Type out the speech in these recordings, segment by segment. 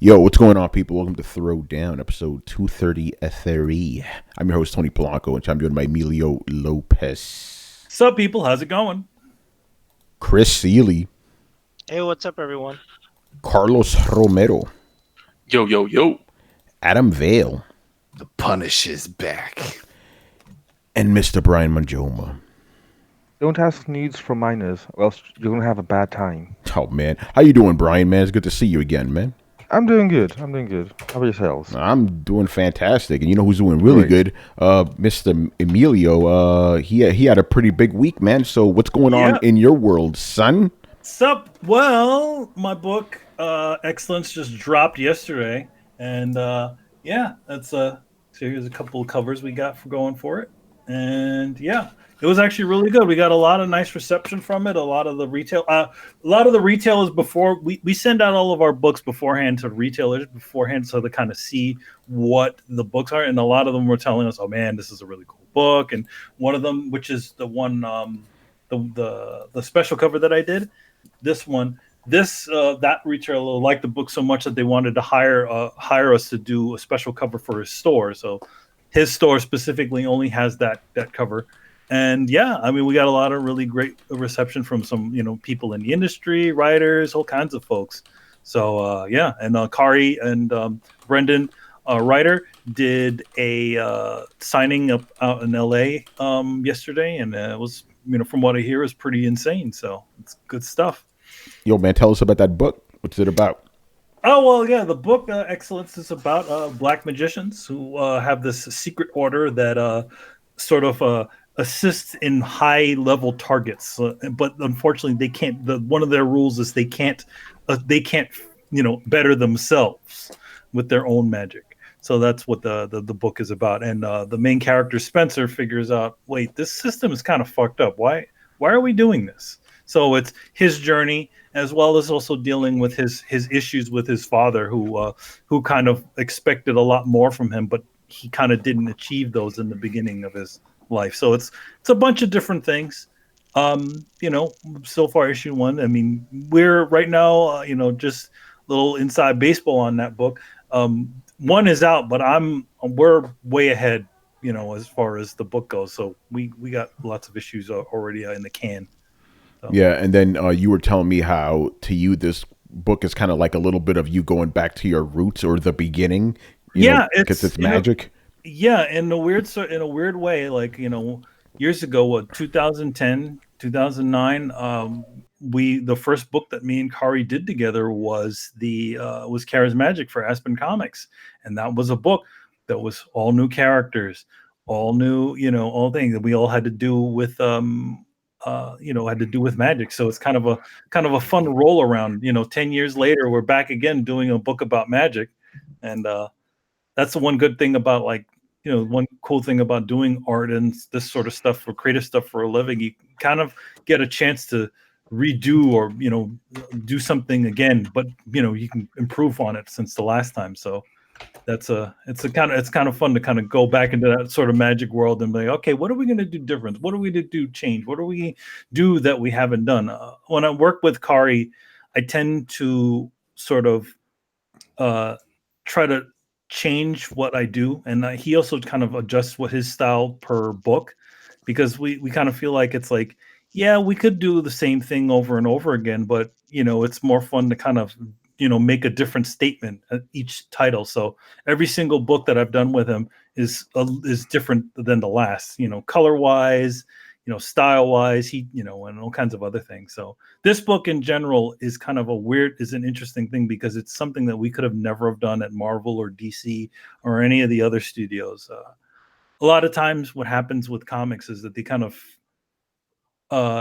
Yo, what's going on, people? Welcome to Throwdown, episode 233. I'm your host, Tony Polanco, and I'm joined by Emilio Lopez, Sup, people? How's it going? Chris Seeley, Hey, what's up, everyone? Carlos Romero, Yo, yo, yo. Adam Vale, The punish is back. and Mr. Brian Manjoma. Don't ask needs from minors, or else you're gonna have a bad time. Oh, man. How you doing, Brian, man? It's good to see you again, man. I'm doing good. How about yourselves? I'm doing fantastic. And you know who's doing really Great. good? Mr. Emilio. He had a pretty big week, man. So what's going on Yeah. in your world, son? Sup? Well, my book, Excellence, just dropped yesterday. And yeah, that's so here's a couple of covers we got for going for it. And yeah, it was actually really good. We got a lot of nice reception from it. A lot of the retailers before we send out all of our books beforehand to retailers beforehand so they kind of see what the books are. And a lot of them were telling us, oh man, this is a really cool book. And one of them, which is the one the special cover that I did, this one, that retailer liked the book so much that they wanted to hire us to do a special cover for his store. So his store specifically only has that cover. And yeah, I mean, we got a lot of really great reception from some, people in the industry, writers, all kinds of folks. So yeah, and Kari and Brendan Ryder did a signing up out in LA yesterday, and it was, from what I hear, is pretty insane. So it's good stuff. Yo, man, tell us about that book. What's it about? Oh, well, yeah, the book Excellence is about black magicians who have this secret order that sort of assists in high level targets, but unfortunately they can't. One of their rules is they can't better themselves with their own magic. So that's what the book is about. And the main character Spencer figures out, wait, this system is kind of fucked up. Why are we doing this? So it's his journey, as well as also dealing with his issues with his father, who kind of expected a lot more from him, but he kind of didn't achieve those in the beginning of his life. So it's a bunch of different things. So far issue 1. I mean, we're right now, just a little inside baseball on that book. 1 is out, but we're way ahead, as far as the book goes. So we got lots of issues already in the can. So. Yeah, and then you were telling me how to you this book is kind of like a little bit of you going back to your roots or the beginning. Because it's magic. Yeah, in a weird way, like years ago, 2010, 2009, the first book that me and Kari did together was was Charismagic for Aspen Comics, and that was a book that was all new characters, all new, all things that we all had to do with magic. So it's kind of a fun roll around. 10 years later, we're back again doing a book about magic, and that's the one good thing about one cool thing about doing art and this sort of stuff for creative stuff for a living. You kind of get a chance to redo or do something again, but you can improve on it since the last time. So it's kind of fun to kind of go back into that sort of magic world and be like, okay, what are we going to do different? What are we to do change? What do we do that we haven't done? When I work with Kari, I tend to sort of try to change what I do, and he also kind of adjusts what his style per book, because we kind of feel like it's like, yeah, we could do the same thing over and over again, but it's more fun to kind of make a different statement at each title. So every single book that I've done with him is different than the last, color wise, style wise, and all kinds of other things. So this book in general is kind of an interesting thing, because it's something that we could have never have done at Marvel or DC or any of the other studios. A lot of times what happens with comics is that they kind of,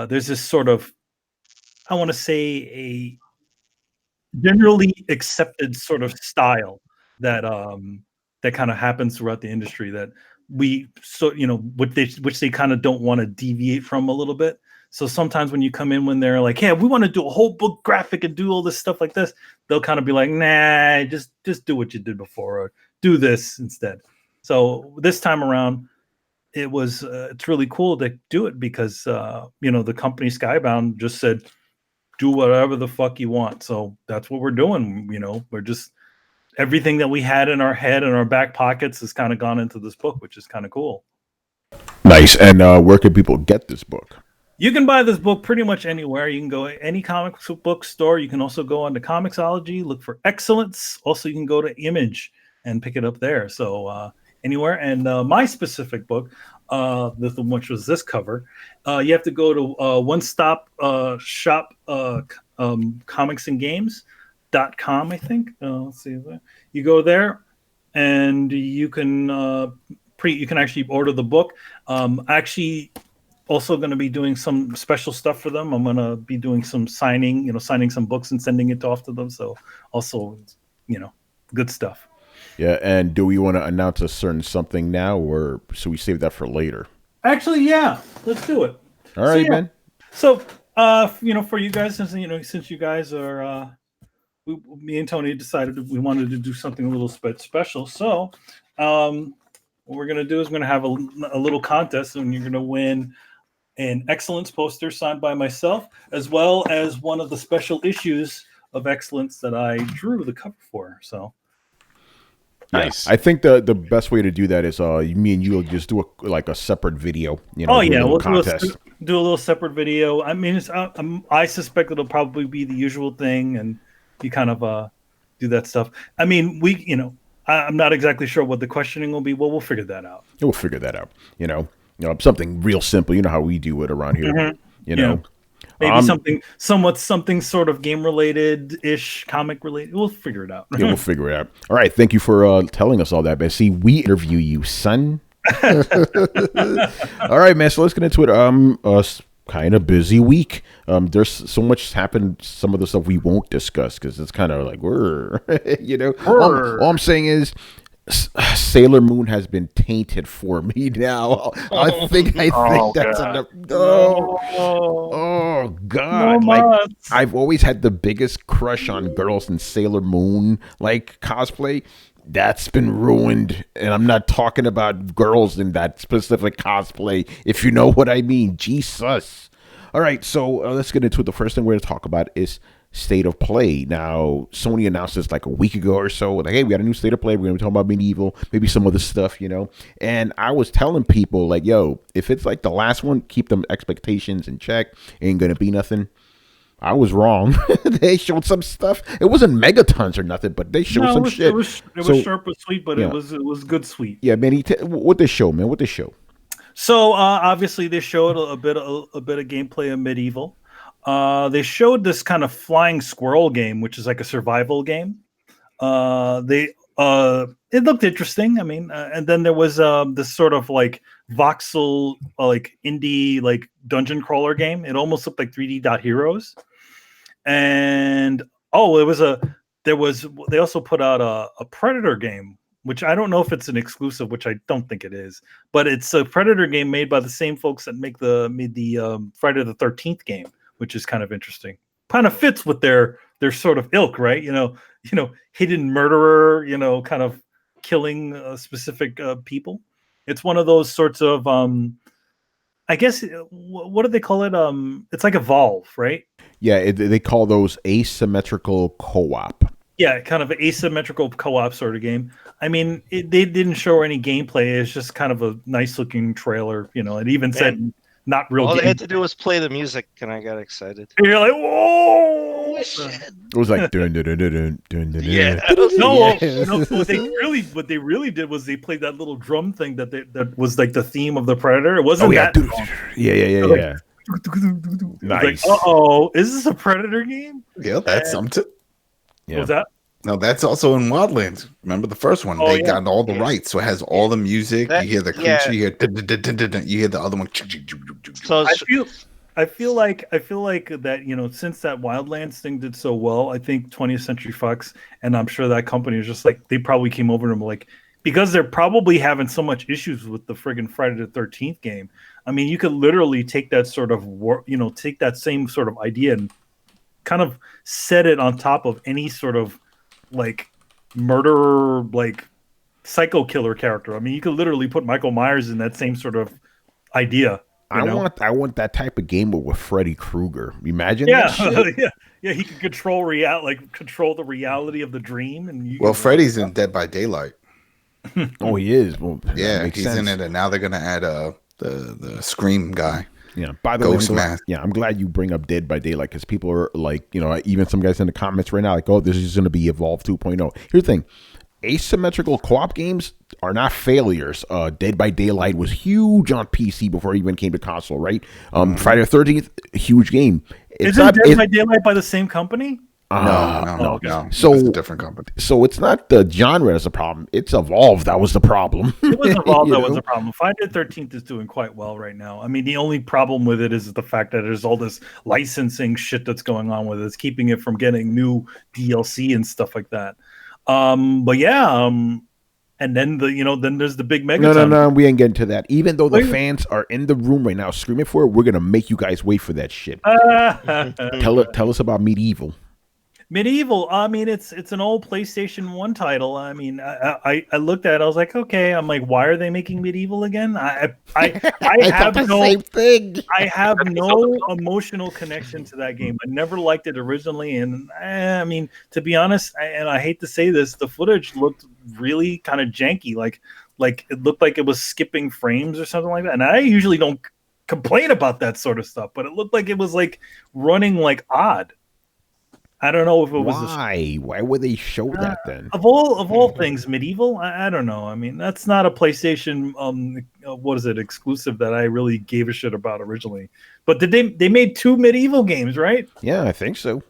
there's this sort of, I want to say, a generally accepted sort of style that kind of happens throughout the industry that which they kind of don't want to deviate from a little bit. So sometimes when you come in, when they're like, "Hey, we want to do a whole book graphic and do all this stuff like this," they'll kind of be like, "Nah, just do what you did before, or do this instead." So this time around, it's really cool to do it, because the company Skybound just said, do whatever the fuck you want. So that's what we're doing. We're just everything that we had in our head and our back pockets has kind of gone into this book, which is kind of cool. Nice. And where can people get this book? You can buy this book pretty much anywhere. You can go any comic book store. You can also go on to Comixology, look for Excellence. Also, you can go to Image and pick it up there. So anywhere. And my specific book, which was this cover, you have to go to One Stop Shop Comics and Games.com, I think. Let's see. You go there and you can you can actually order the book. Actually, also going to be doing some special stuff for them. I'm going to be doing some signing some books and sending it off to them. So also, good stuff. Yeah. And do we want to announce a certain something now, or should we save that for later? Actually, yeah, let's do it. All right, man. So, for you guys, since you guys are, me and Tony decided we wanted to do something a little special. So, what we're going to do is we're going to have a little contest, and you're going to win an Excellence poster signed by myself, as well as one of the special issues of Excellence that I drew the cover for. So, nice. I think the best way to do that is me and you will just do a separate video. We'll do a little separate video. I mean, I suspect it'll probably be the usual thing, and you kind of do that stuff. I mean, I'm not exactly sure what the questioning will be. Well, we'll figure that out. We'll figure that out. Something real simple. You know how we do it around here. Mm-hmm. Maybe something sort of game related ish, comic related. We'll figure it out. Yeah, we'll figure it out. All right. Thank you for telling us all that, man. See, we interview you, son. All right, man. So let's get into it. Kind of busy week. There's so much happened. Some of the stuff we won't discuss because it's kind of like all I'm saying is Sailor Moon has been tainted for me now. I think that's enough. Oh God! Like, I've always had the biggest crush on girls in Sailor Moon cosplay. That's been ruined, and I'm not talking about girls in that specific cosplay, if you know what I mean. Jesus. All right, so let's get into it. The first thing we're going to talk about is State of Play. Now, Sony announced this like a week ago or so. Like, hey, we got a new State of Play. We're going to be talking about Medieval, maybe some other stuff, And I was telling people, like, yo, if it's like the last one, keep them expectations in check. Ain't going to be nothing. I was wrong. They showed some stuff. It wasn't megatons or nothing, but they showed some shit. It was sharp and sweet, but it was good sweet. Yeah, man. What they show, man? What they show? So obviously they showed a bit of gameplay of Medieval. They showed this kind of flying squirrel game, which is like a survival game. It looked interesting. I mean, and then there was this sort of like voxel, like indie, like dungeon crawler game. It almost looked like 3D Dot Heroes. And they also put out a Predator game, which I don't know if it's an exclusive, which I don't think it is, but it's a Predator game made by the same folks that made the Friday the 13th game, which is kind of interesting. Kind of fits with their sort of ilk, right? Hidden murderer, kind of killing specific people. It's one of those sorts of, I guess, what do they call it? It's like Evolve, right? Yeah, they call those asymmetrical co-op. Yeah, kind of an asymmetrical co-op sort of game. I mean, they didn't show any gameplay. It's just kind of a nice-looking trailer. It even said not real. All they had to do was play the music, and I got excited. And you're like, whoa! Shit. It was like dun dun dun dun dun dun. Yeah. What they really did was they played that little drum thing that was like the theme of the Predator. It wasn't that. Yeah. Nice. Like, uh-oh, is this a Predator game? Yeah, that's something. Yeah. What was that? No, that's also in Wildlands. Remember the first one? They got all the rights, so it has all the music. You hear the creature, you hear the other one. So I feel like that, since that Wildlands thing did so well, I think 20th Century Fox, and I'm sure that company is just like, they probably came over to them like, because they're probably having so much issues with the friggin' Friday the 13th game. I mean, you could literally take that sort of take that same sort of idea and kind of set it on top of any sort of like murderer, like psycho killer character. I mean, you could literally put Michael Myers in that same sort of idea, I want that type of game with Freddy Krueger. Imagine Yeah, that shit. yeah. He can control the reality of the dream, and Freddy's in Dead by Daylight. Oh, he is. Well, Yeah, makes he's sense. in it, and now they're gonna add the Scream guy. Yeah. By the Ghost way, mask. I'm glad you bring up Dead by Daylight because people are like, even some guys in the comments right now, like, oh, this is going to be Evolve 2.0. Here's the thing. Asymmetrical co-op games are not failures. Dead by Daylight was huge on PC before it even came to console, right? Friday the 13th, huge game. Isn't Dead by Daylight by the same company? No. So it's a different company. So it's not the genre that's a problem. It's Evolve that was the problem. It was Evolve that was the problem. Friday the 13th is doing quite well right now. I mean, the only problem with it is the fact that there's all this licensing shit that's going on with it. It's keeping it from getting new DLC and stuff like that. But yeah, and then then there's the big Megaton. No, we ain't getting to that. Even though the fans are in the room right now screaming for it, we're gonna make you guys wait for that shit. Tell us about Medieval. Medieval. I mean, it's an old PlayStation 1 title. I mean, I looked at it. I was like, okay. I'm like, why are they making Medieval again? I have same thing. I have no emotional connection to that game. I never liked it originally, and I mean, to be honest, and I hate to say this, the footage looked really kind of janky. Like it looked like it was skipping frames or something like that. And I usually don't complain about that sort of stuff, but it looked like it was like running like odd. I don't know if it was why would they show that then? Of all things, Medieval. I don't know. I mean, that's not a PlayStation exclusive that I really gave a shit about originally. But they made 2 Medieval games, right? Yeah, I think so.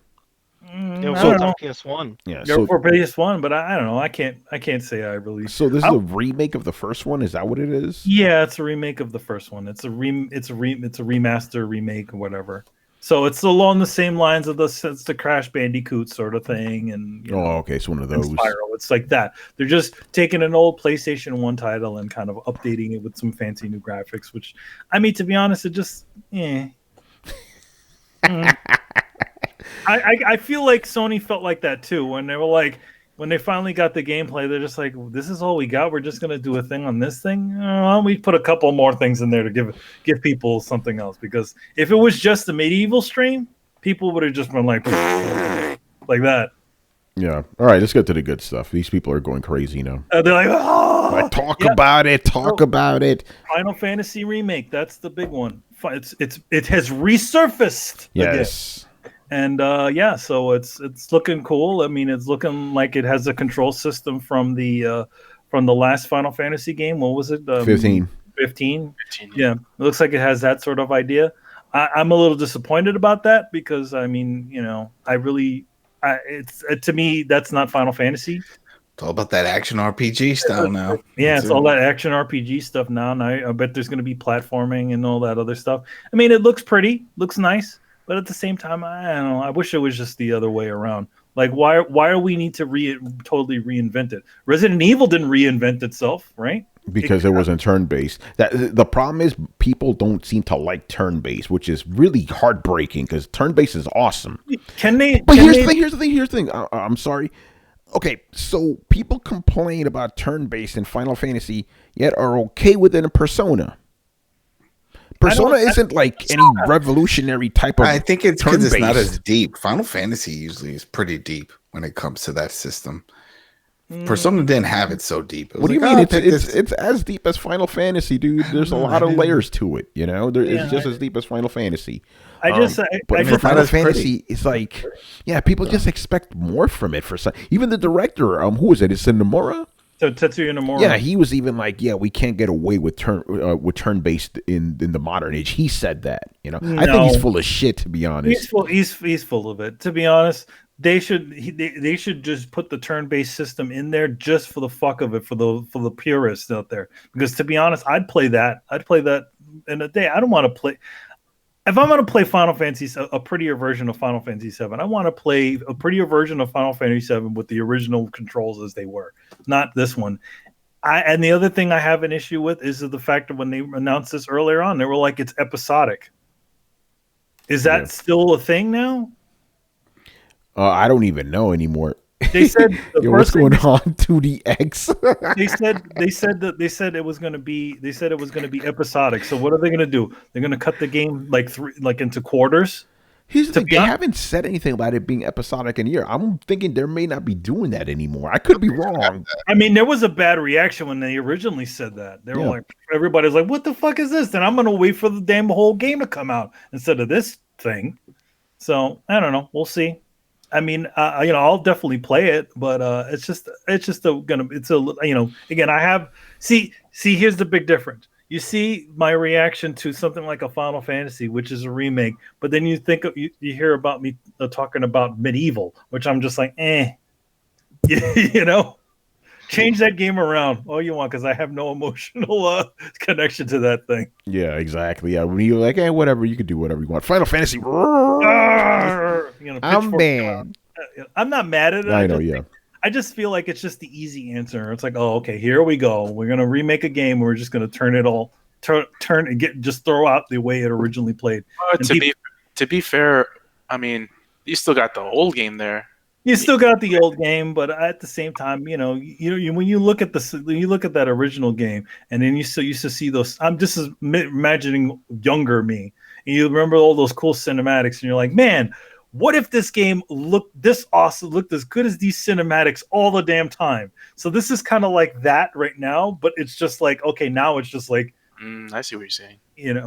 For PS1. Yeah, for PS1, but I don't know. I can't say I really. So this is a remake of the first one. Is that what it is? Yeah, it's a remake of the first one. It's a remaster, remake, or whatever. So it's along the same lines of the Crash Bandicoot sort of thing, and okay, it's one of those. Spyro. It's like that. They're just taking an old PlayStation 1 title and kind of updating it with some fancy new graphics. Which, I mean, to be honest, it just I feel like Sony felt like that too when they were like, when they finally got the gameplay, they're just like, this is all we got. We're just gonna do a thing on this thing. We put a couple more things in there to give people something else. Because if it was just the Medieval stream, people would have just been like that. Yeah. All right, let's get to the good stuff. These people are going crazy now. They're like, talk about it. Talk about it. Final Fantasy remake. That's the big one. It has resurfaced. Yes. Again. And so it's looking cool. I mean, it's looking like it has a control system from the last Final Fantasy game. What was it? 15. 15. Yeah, it looks like it has that sort of idea. I'm a little disappointed about that because I mean, to me that's not Final Fantasy. It's all about that action RPG style now. Yeah, it's all that action RPG stuff now. And I bet there's going to be platforming and all that other stuff. I mean, it looks pretty, looks nice. But at the same time, I don't know. I wish it was just the other way around. Like, why are we need to totally reinvent it? Resident Evil didn't reinvent itself, right? Because it wasn't turn-based. The problem is people don't seem to like turn-based, which is really heartbreaking because turn-based is awesome. Here's the thing. I'm sorry. Okay, so people complain about turn-based in Final Fantasy, yet are okay with it in Persona. Persona isn't like any revolutionary type of. I think it's because it's not as deep. Final Fantasy usually is pretty deep when it comes to that system. Persona didn't have it so deep. What do you mean? It's as deep as Final Fantasy, dude. There's a lot of layers to it. It's just as deep as Final Fantasy. But for Final Fantasy, it's like, people just expect more from it. Even the director, who is it? Is it Nomura? So Tetsuya Nomura. Yeah, he was even like, we can't get away with turn-based in the modern age. He said that, No. I think he's full of shit, to be honest. He's full of it. To be honest, they should just put the turn-based system in there just for the fuck of it, for the purists out there. Because to be honest, I'd play that in a day. I don't want to play. If I'm going to play Final Fantasy, a prettier version of Final Fantasy VII, I want to play a prettier version of Final Fantasy VII with the original controls as they were, not this one. And the other thing I have an issue with is the fact that when they announced this earlier on, they were like, it's episodic. Is that still a thing now? I don't even know anymore. They said the Yo, first what's going thing on? 2DX. they said it was gonna be episodic. So what are they gonna do? They're gonna cut the game like into quarters. Here's the thing: they haven't said anything about it being episodic in a year. I'm thinking there may not be doing that anymore. I could be wrong. I mean, there was a bad reaction when they originally said that. They were like, everybody's like, "What the fuck is this?" Then I'm gonna wait for the damn whole game to come out instead of this thing. So I don't know. We'll see. I mean, I'll definitely play it, but it's again, I have see. Here's the big difference. You see my reaction to something like a Final Fantasy, which is a remake, but then you hear about me talking about Medieval, which I'm just like, change that game around all you want because I have no emotional connection to that thing. Yeah, exactly. Yeah, when you're like, hey, whatever, you can do whatever you want. Final Fantasy. I'm banned. I'm not mad at it. I know, I just feel like it's just the easy answer. It's like, oh, okay, here we go. We're gonna remake a game. We're just gonna turn it all, turn and just throw out the way it originally played. To be fair, I mean, you still got the old game there. You still got the old game, but at the same time, when you look at that original game, and then you used to see those. I'm just imagining younger me, and you remember all those cool cinematics, and you're like, man. What if this game looked this awesome, looked as good as these cinematics all the damn time? So this is kind of like that right now, but it's just like, okay, now it's just like, I see what you're saying. And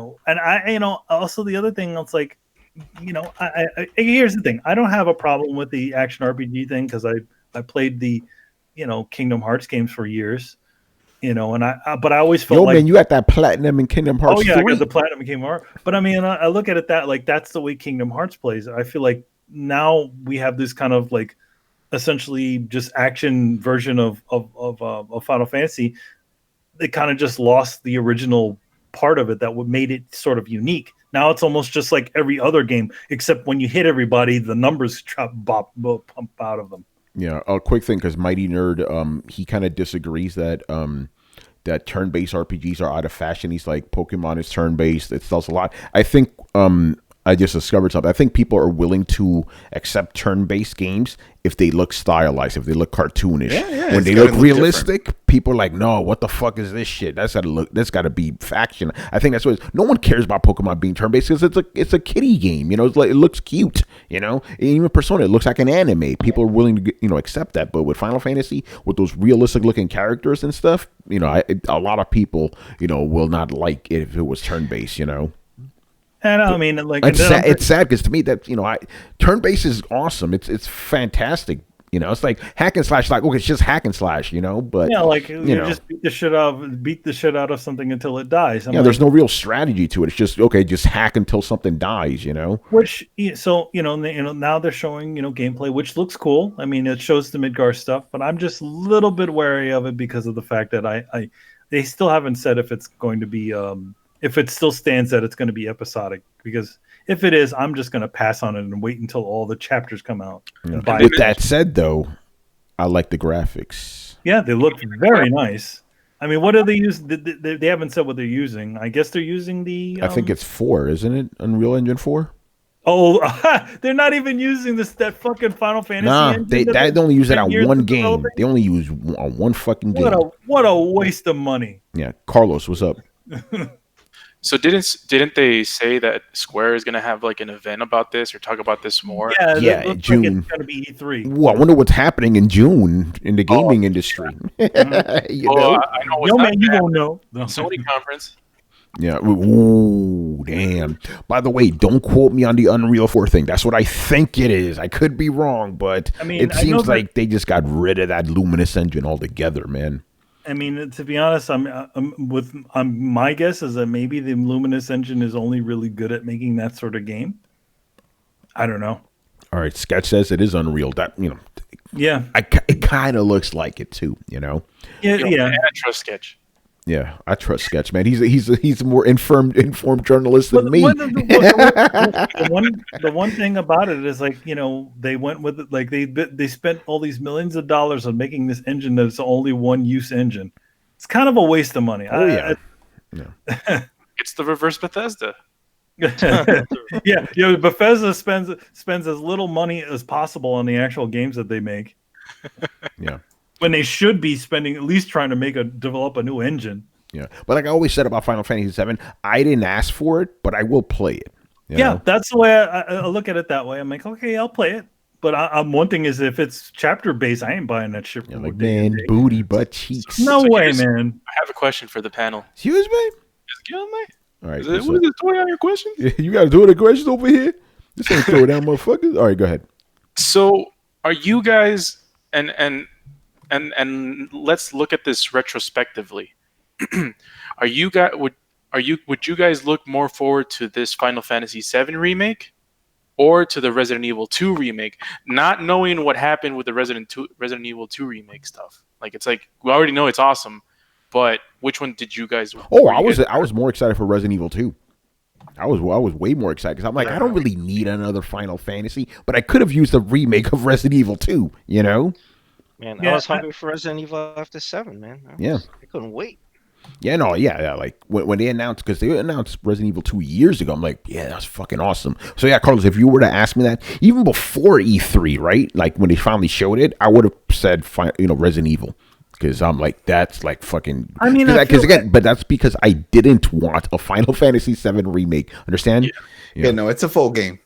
also the other thing, it's like, here's the thing. I don't have a problem with the action RPG thing because I played the, Kingdom Hearts games for years. But I always felt man, you got that platinum in Kingdom Hearts. Oh yeah, 3. I got the platinum in Kingdom Hearts. But I mean, I look at it that like that's the way Kingdom Hearts plays. I feel like now we have this kind of like essentially just action version of Final Fantasy. They kind of just lost the original part of it that would made it sort of unique. Now it's almost just like every other game, except when you hit everybody, the numbers pump out of them. Yeah, a quick thing because Mighty Nerd, he kind of disagrees that that turn-based RPGs are out of fashion. He's like, Pokemon is turn-based. It sells a lot. I think I just discovered something. I think people are willing to accept turn-based games if they look stylized, if they look cartoonish. Yeah, when they look realistic, people are like, no, what the fuck is this shit? That's gotta be faction. I think that's what it is. No one cares about Pokemon being turn-based because it's a kiddie game. It's like, it looks cute, and even Persona, it looks like an anime. People are willing to accept that. But with Final Fantasy, with those realistic looking characters and stuff, a lot of people, will not like it if it was turn-based, And I mean, like it's sad because to me that turn-based is awesome. It's fantastic. It's like hack and slash. Like, okay, it's just hack and slash. But like just beat the shit out of something until it dies. There's no real strategy to it. It's just just hack until something dies. Which now they're showing gameplay, which looks cool. I mean, it shows the Midgar stuff, but I'm just a little bit wary of it because of the fact that they still haven't said if it's going to be if it still stands that it's going to be episodic, because if it is, I'm just going to pass on it and wait until all the chapters come out. And buy With that said, though, I like the graphics. Yeah, they look very nice. I mean, what do they use? They haven't said what they're using. I guess they're using the... I think it's 4, isn't it? Unreal Engine 4? Oh, they're not even using that fucking Final Fantasy engine. They only use it on one game. They only use on one fucking game. What a waste of money. Yeah, Carlos, what's up? So didn't they say that Square is going to have like an event about this or talk about this more? Yeah, in June. Like it's going to be E3. Well, I wonder what's happening in June in the gaming industry. I know what's man, you won't know. Sony conference. Yeah. Ooh, damn. By the way, don't quote me on the Unreal 4 thing. That's what I think it is. I could be wrong, but it seems like they just got rid of that Luminous engine altogether, man. I mean, to be honest, my guess is that maybe the Luminous engine is only really good at making that sort of game. I don't know. All right, Sketch says it is Unreal. That yeah, it kind of looks like it too. Yeah. I trust Sketch. Yeah, I trust Sketch, man. He's a more informed journalist than me. The one thing about it is like they went with it, like they spent all these millions of dollars on making this engine that's only one use engine. It's kind of a waste of money. Yeah. It's the reverse Bethesda. Yeah, Bethesda spends as little money as possible on the actual games that they make. Yeah. When they should be spending at least trying to develop a new engine. Yeah. But like I always said about Final Fantasy VII, I didn't ask for it, but I will play it. Yeah, that's the way I look at it that way. I'm like, okay, I'll play it. But I'm one thing is if it's chapter based, I ain't buying that shit. Like, man, booty, butt cheeks. No way, man. I have a question for the panel. Excuse me? Excuse me? All right. What is the story on your questions? You got to do the questions over here? This ain't Throwdown, motherfuckers. All right, go ahead. So, are you guys and let's look at this retrospectively. Would you guys look more forward to this Final Fantasy VII remake or to the Resident Evil 2 remake, not knowing what happened with the Resident Evil 2 remake stuff? Like, it's like we already know it's awesome, but which one did you guys? I was more excited for Resident Evil 2. I was way more excited because I'm like, I don't really need another Final Fantasy, but I could have used a remake of Resident Evil 2, you know? Man, I was hungry for Resident Evil after 7, man. I couldn't wait. Yeah, no, yeah. Like when they announced, because they announced Resident Evil 2 years ago, I'm like, yeah, that's fucking awesome. So yeah, Carlos, if you were to ask me that, even before E3, right? Like when they finally showed it, I would have said, Resident Evil. Because I'm like, that's like fucking. I mean, but that's because I didn't want a Final Fantasy VII remake. Understand? Yeah, no, it's a full game.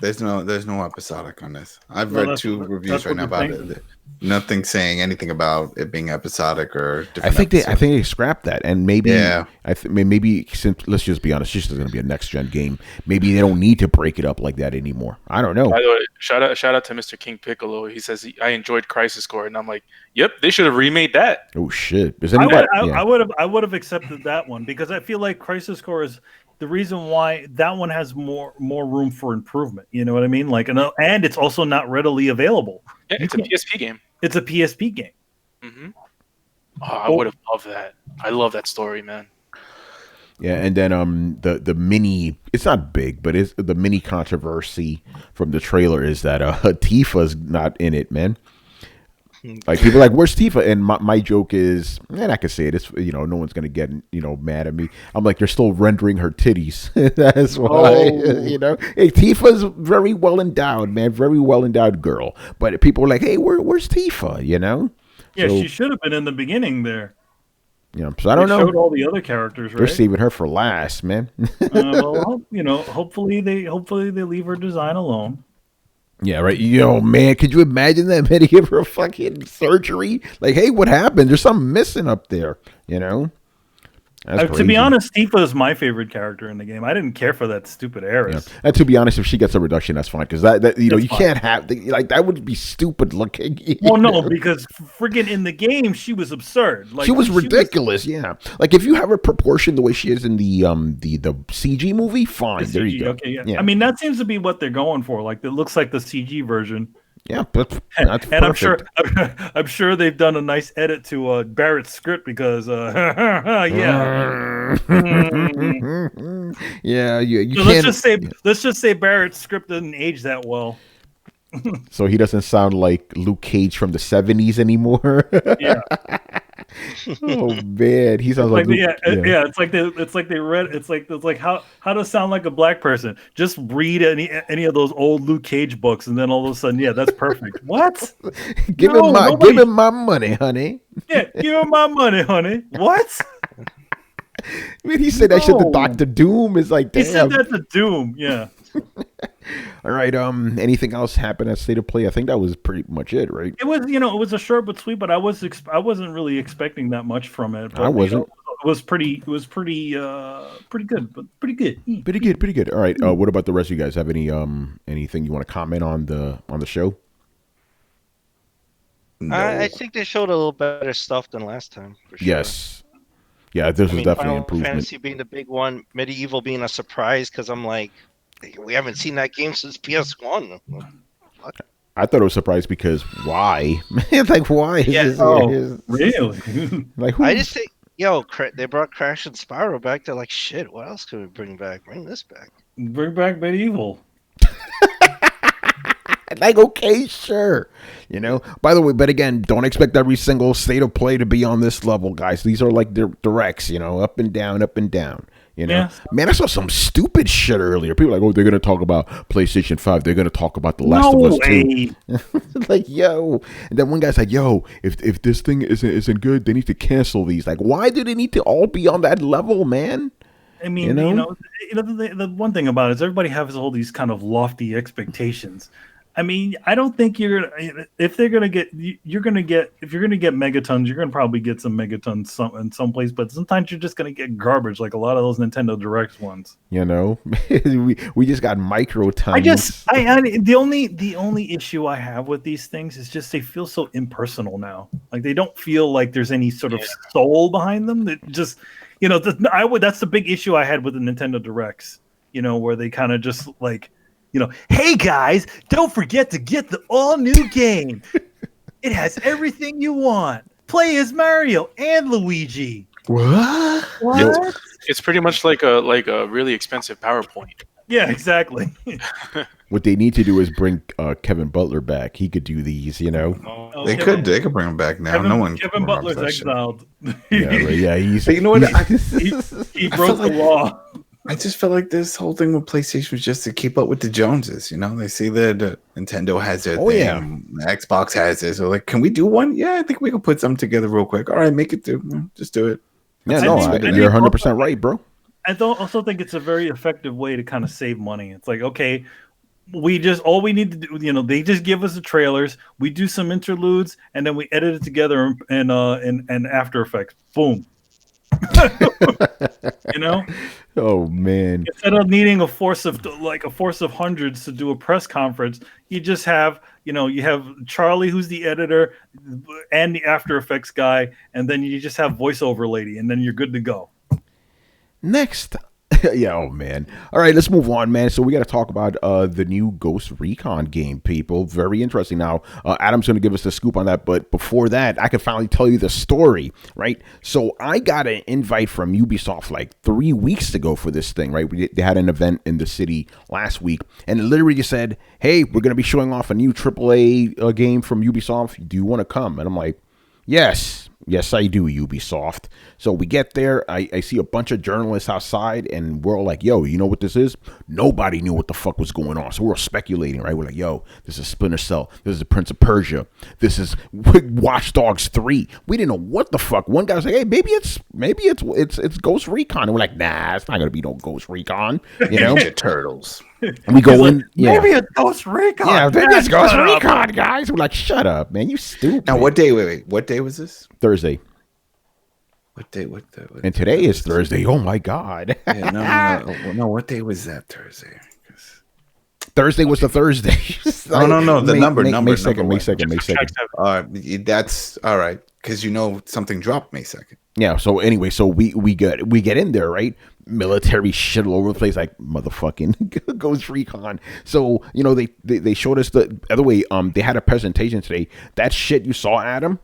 There's no episodic on this. I've read 2 reviews right now about it. Nothing saying anything about it being episodic or different. I think they scrapped that, and maybe maybe since, let's just be honest, this is going to be a next gen game. Maybe they don't need to break it up like that anymore. I don't know. By the way, shout out to Mr. King Piccolo. He says I enjoyed Crisis Core, and I'm like, yep, they should have remade that. Oh shit! Is anybody? I would have accepted that one because I feel like Crisis Core is the reason why that one has more room for improvement. You know what I mean? Like, and it's also not readily available. Yeah, it's a PSP game. It's a PSP game. Mm-hmm. Oh, I would have loved that. I love that story, man. Yeah, and then the mini, it's not big, but it's the mini controversy from the trailer is that Tifa's not in it, man. Like people are like, where's Tifa? And my joke is, and I can say it, it's no one's gonna get mad at me. I'm like, they're still rendering her titties. That's why Hey, Tifa's very well endowed, man, very well endowed girl. But people are like, hey, where's Tifa? Yeah, she should have been in the beginning there. Yeah, so I don't know. Showed all the other characters, right? They're saving her for last, man. Hopefully they leave her design alone. Yeah, right. Man, could you imagine that? Man, to give her a fucking surgery? Like, hey, what happened? There's something missing up there, To be honest, Tifa is my favorite character in the game. I didn't care for that stupid Aerith. Yeah. And to be honest, if she gets a reduction, that's fine. Because that you can't have that would be stupid looking. Well, no, because freaking in the game she was absurd. Like she was ridiculous. Yeah, like if you have her proportion the way she is in the CG movie, fine. There you go. Okay, yeah. I mean that seems to be what they're going for. Like it looks like the CG version. Yeah, that's and I'm sure they've done a nice edit to Barrett's script because yeah. You so can't. Let's just say Barrett's script doesn't age that well. So he doesn't sound like Luke Cage from the 70s anymore. Yeah. Oh man, he sounds like Luke, It's like how to sound like a black person. Just read any of those old Luke Cage books, and then all of a sudden, that's perfect. What? Give him my money, honey. Yeah, give him my money, honey. What? I mean, he said that shit to Dr. Doom. Is like, damn. He said that to Doom. Yeah. All right. Anything else happened at State of Play? I think that was pretty much it, right? It was, it was a short but sweet. But I wasn't really expecting that much from it. But, I wasn't. It was pretty good, but pretty good. Pretty good. All right. What about the rest of you guys? Have anything you want to comment on the show? No. I think they showed a little better stuff than last time. For sure. Yes. Yeah, this was definitely an improvement. Fantasy being the big one, Medieval being a surprise because I'm like, we haven't seen that game since PS1. What? I thought it was a surprise because why? Like, why? Yeah. Really? Like, who? I just think, they brought Crash and Spyro back. They're like, shit, what else can we bring back? Bring this back. Bring back Medieval. Like, okay, sure. By the way, but again, don't expect every single state of play to be on this level, guys. These are like directs, up and down, up and down. Yeah. Man, I saw some stupid shit earlier. People are like, oh, they're gonna talk about PlayStation 5. They're gonna talk about The Last of Us 2. Like, yo. And then one guy's like, yo, if this thing isn't good, they need to cancel these. Like, why do they need to all be on that level, man? I mean, the one thing about it is everybody has all these kind of lofty expectations. I mean, I don't think if you're gonna get megatons, you're gonna probably get some megatons in some place, but sometimes you're just gonna get garbage, like a lot of those Nintendo Directs ones. We just got microtons. The only issue I have with these things is just they feel so impersonal now. Like they don't feel like there's any sort of soul behind them. That just that's the big issue I had with the Nintendo Directs. Where they kind of just like. Hey guys, don't forget to get the all-new game. It has everything you want. Play as Mario and Luigi. What? It's pretty much like a really expensive PowerPoint. Yeah, exactly. What they need to do is bring Kevin Butler back. He could do these, They could bring him back now. Kevin Butler's exiled. Yeah, he's. But you know what? He broke the law. I just felt like this whole thing with PlayStation was just to keep up with the Joneses. They see that Nintendo has their thing, yeah. Xbox has it. So like, can we do one? Yeah, I think we can put something together real quiall right, make it do. Just do it. Yeah, you're 100% right, bro. I also think it's a very effective way to kind of save money. It's like, okay, all we need to do, they just give us the trailers, we do some interludes, and then we edit it together in After Effects. Boom. Oh man! Instead of needing a force of hundreds to do a press conference, you just have you have Charlie, who's the editor, and the After Effects guy, and then you just have voiceover lady, and then you're good to go. Next. Yeah, oh man. All right, let's move on, man. So we got to talk about the new Ghost Recon game, people. Very interesting. Now, Adam's going to give us the scoop on that, but before that, I can finally tell you the story, right? So I got an invite from Ubisoft like 3 weeks ago for this thing, right? They had an event in the city last week, and it literally just said, hey, we're going to be showing off a new AAA game from Ubisoft. Do you want to come? And I'm like, yes, I do, Ubisoft. So we get there. I see a bunch of journalists outside, and we're all like, yo, you know what this is? Nobody knew what the fuck was going on. So we're speculating, right? We're like, yo, this is Splinter Cell. This is the Prince of Persia. This is Watch Dogs 3. We didn't know what the fuck. One guy was like, hey, maybe it's Ghost Recon. And we're like, nah, it's not going to be no Ghost Recon. Ninja Turtles. And we go in. Yeah. Maybe it's Ghost Recon. Yeah, maybe it's Ghost Recon, guys. We're like, shut up, man. You stupid. Now, what day? Wait. What day was this? Thursday. What day? And today is Thursday. Oh my God. Yeah, no. What day was that Thursday? Thursday was the Thursday. No. The number. May 2nd. That's all right. Because something dropped May 2nd. Yeah. So anyway, we get in there, right? Military shit all over the place, like motherfucking Ghost Recon. So they showed us the other way. They had a presentation today. That shit you saw, Adam.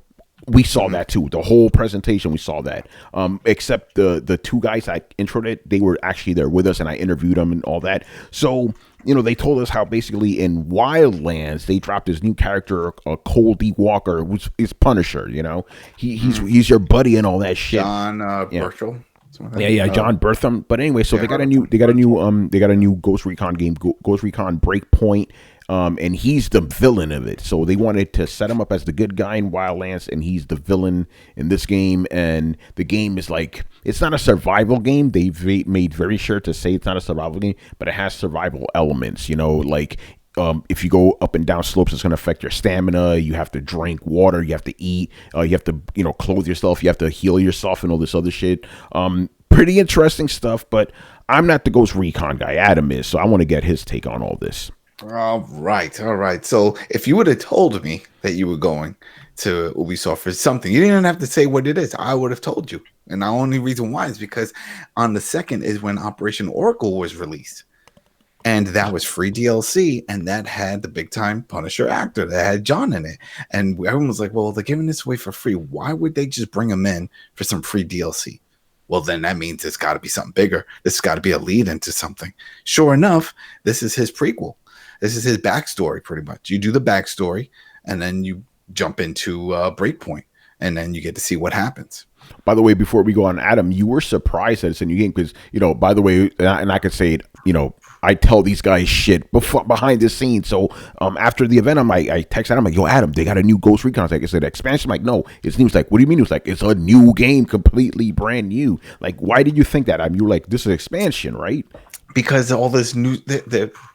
We saw that too. The whole presentation, we saw that. Except the two guys I introed it, they were actually there with us, and I interviewed them and all that. So they told us how basically in Wildlands they dropped this new character, Cole D. Walker, which is Punisher. He's your buddy and all that shit. John Berthel. Yeah, John Bertham. But anyway, so they got a new Ghost Recon game, Ghost Recon Breakpoint. And he's the villain of it. So they wanted to set him up as the good guy in Wildlands, and he's the villain in this game. And the game is like, it's not a survival game. They've made very sure to say it's not a survival game, but it has survival elements. Like if you go up and down slopes, it's going to affect your stamina. You have to drink water. You have to eat. You have to, clothe yourself. You have to heal yourself and all this other shit. Pretty interesting stuff, but I'm not the Ghost Recon guy. Adam is, so I want to get his take on all this. All right. So if you would have told me that you were going to Ubisoft for something, you didn't have to say what it is. I would have told you. And the only reason why is because on the 2nd is when Operation Oracle was released. And that was free DLC, and that had the big-time Punisher actor that had John in it. And everyone was like, well, they're giving this away for free. Why would they just bring him in for some free DLC? Well, then that means it's got to be something bigger. This has got to be a lead into something. Sure enough, this is his prequel. This is his backstory, pretty much. You do the backstory, and then you jump into Breakpoint, and then you get to see what happens. By the way, before we go on, Adam, you were surprised that it's a new game because, by the way, and I could say it, I tell these guys shit behind the scenes. So after the event, I text Adam, I'm like, yo, Adam, they got a new Ghost Recon. Like, is it expansion? I'm like, no. It seems like, what do you mean? It's like, it's a new game, completely brand new. Like, why did you think that? I mean, you were like, this is expansion, right? Because all this new,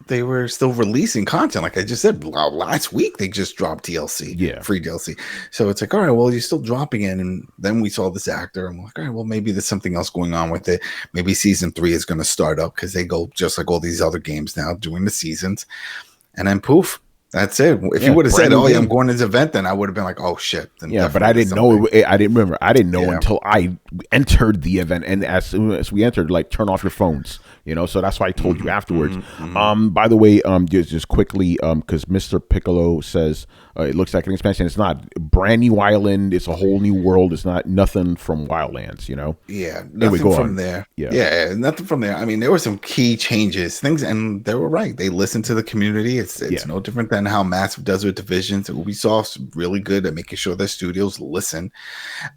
they were still releasing content. Like I just said, last week they just dropped DLC, free DLC. So it's like, all right, well, you're still dropping it. And then we saw this actor, and we're like, all right, well, maybe there's something else going on with it. Maybe season 3 is going to start up because they go just like all these other games now, doing the seasons. And then poof, that's it. If you would have said, "Oh yeah, I'm going to this event," then I would have been like, "Oh shit!" Then but I didn't know. I didn't remember. I didn't know until I entered the event, and as soon as we entered, like, turn off your phones. So that's why I told you afterwards. By the way, just quickly, because Mr. Piccolo says it looks like an expansion. It's not. Brand new island. It's a whole new world. It's not nothing from Wildlands. Yeah, nothing from there. Yeah, nothing from there. I mean, there were some key changes, things, and they were right. They listened to the community. It's no different than how Massive does with Divisions. Ubisoft's really good at making sure their studios listen.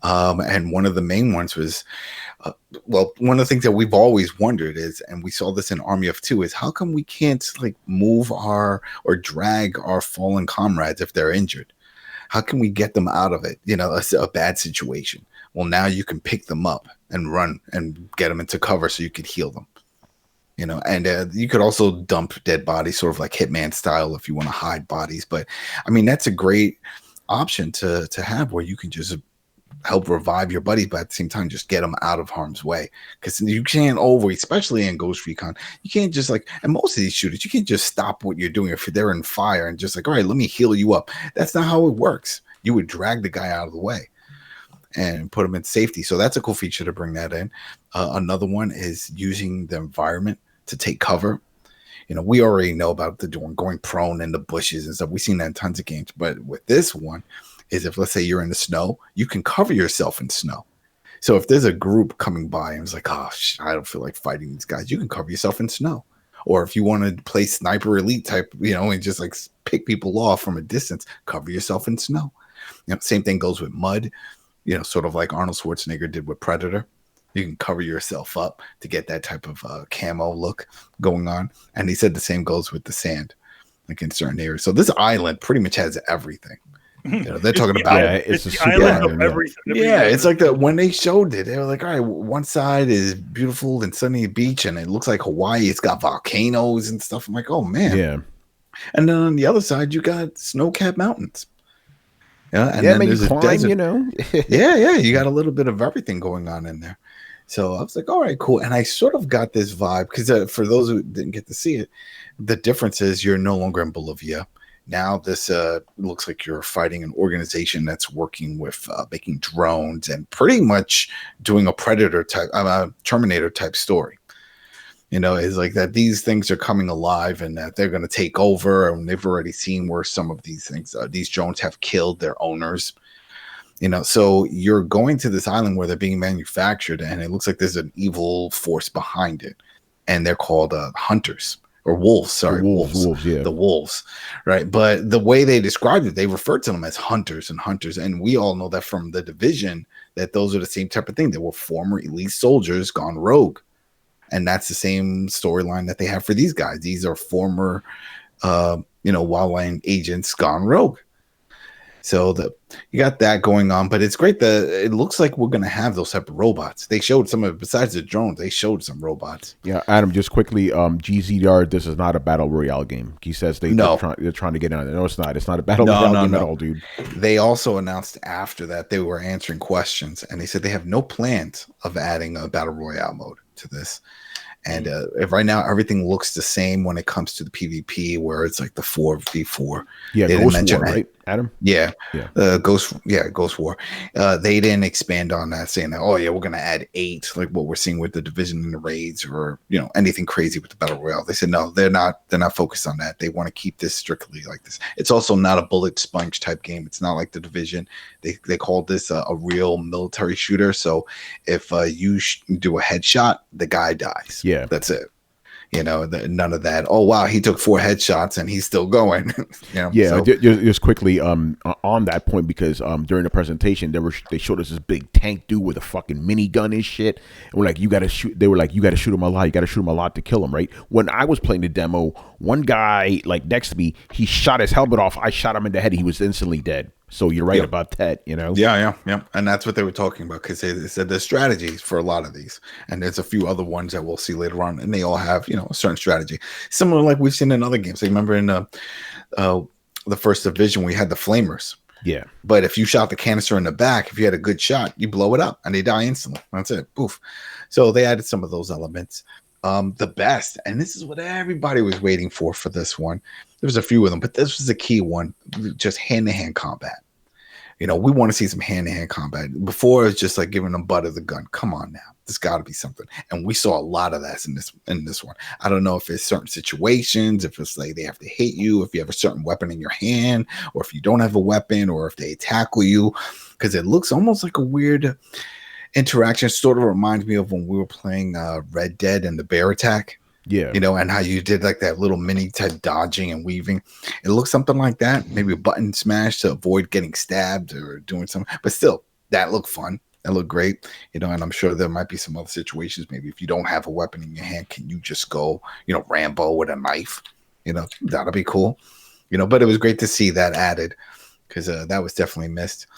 And one of the main ones was, one of the things that we've always wondered is, and we saw this in Army of Two, is how come we can't like move or drag our fallen comrades if they're injured? How can we get them out of it? A bad situation. Well, now you can pick them up and run and get them into cover so you could heal them. And you could also dump dead bodies, sort of like Hitman style, if you want to hide bodies. But I mean, that's a great option to have, where you can just help revive your buddies, but at the same time, just get them out of harm's way. Because you can't especially in Ghost Recon, you can't just and most of these shooters, you can't just stop what you're doing if they're in fire and just like, all right, let me heal you up. That's not how it works. You would drag the guy out of the way and put them in safety. So that's a cool feature to bring that in. Another one is using the environment to take cover. We already know about going prone in the bushes and stuff. We've seen that in tons of games. But with this one, is if, let's say, you're in the snow, you can cover yourself in snow. So if there's a group coming by and it's like, oh, I don't feel like fighting these guys, you can cover yourself in snow. Or if you want to play Sniper Elite type, and just like pick people off from a distance, cover yourself in snow. Same thing goes with mud, sort of like Arnold Schwarzenegger did with Predator. You can cover yourself up to get that type of camo look going on. And he said the same goes with the sand, like in certain areas. So this island pretty much has everything. They're talking about it's the island of everything. Yeah, it's like that when they showed it, they were like, all right, one side is beautiful and sunny beach, and it looks like Hawaii. It's got volcanoes and stuff. I'm like, oh man. Yeah. And then on the other side, you got snow-capped mountains. And then there's a desert. yeah, you got a little bit of everything going on in there. So I was like, all right, cool. And I sort of got this vibe because for those who didn't get to see it, the difference is you're no longer in Bolivia. Now this looks like you're fighting an organization that's working with making drones and pretty much doing a Predator type, Terminator type story. It's like that these things are coming alive and that they're going to take over. And they've already seen where some of these things, these drones have killed their owners. So you're going to this island where they're being manufactured, and it looks like there's an evil force behind it, and they're called hunters or wolves. Sorry, wolves. Yeah, the wolves, right? But the way they described it, they referred to them as hunters, and we all know that from the Division that those are the same type of thing. They were former elite soldiers gone rogue, and that's the same storyline that they have for these guys. These are former, wildland agents gone rogue. So you got that going on, but it's great that it looks like we're going to have those type of robots. They showed besides the drones, they showed some robots. Yeah, Adam, just quickly, GZR, this is not a battle royale game. He says they're trying to get on it. No, it's not. It's not a battle royale game at all, dude. They also announced after that they were answering questions, and they said they have no plans of adding a battle royale mode to this. And if right now everything looks the same when it comes to the PvP, where it's like the 4v4. Yeah, Ghost War, right, Adam? Yeah. Ghost War. They didn't expand on that, saying that, oh yeah, we're gonna add 8, like what we're seeing with the Division and the raids, or anything crazy with the battle royale. They said no, they're not focused on that. They want to keep this strictly like this. It's also not a bullet sponge type game. It's not like the Division. They called this a real military shooter. So if you do a headshot, the guy dies. Yeah, that's it. None of that. Oh wow, he took 4 headshots and he's still going. Yeah, so, just quickly on that point, because during the presentation they showed us this big tank dude with a fucking minigun and shit, and we're like, you gotta shoot. They were like, you gotta shoot him a lot. You gotta shoot him a lot to kill him, right? When I was playing the demo, one guy like next to me, he shot his helmet off. I shot him in the head. He was instantly dead. So you're right about that, Yeah. And that's what they were talking about, because they said there's strategies for a lot of these. And there's a few other ones that we'll see later on. And they all have, a certain strategy. Similar like we've seen in other games. I remember in the first division, we had the flamers. Yeah. But if you shot the canister in the back, if you had a good shot, you blow it up and they die instantly. That's it. Poof. So they added some of those elements. The best, and this is what everybody was waiting for this one. There was a few of them, but this was the key one, just hand-to-hand combat. We want to see some hand-to-hand combat. Before, it was just like giving them butt of the gun. Come on now. There's got to be something. And we saw a lot of that in this one. I don't know if it's certain situations, if it's like they have to hit you, if you have a certain weapon in your hand, or if you don't have a weapon, or if they tackle you, because it looks almost like a weird interaction. Sort of reminds me of when we were playing Red Dead and the bear attack. Yeah. And how you did like that little mini type dodging and weaving. It looks something like that. Maybe a button smash to avoid getting stabbed or doing something. But still, that looked fun. That looked great. And I'm sure there might be some other situations. Maybe if you don't have a weapon in your hand, can you just go, Rambo with a knife? That'll be cool. But it was great to see that added, because that was definitely missed.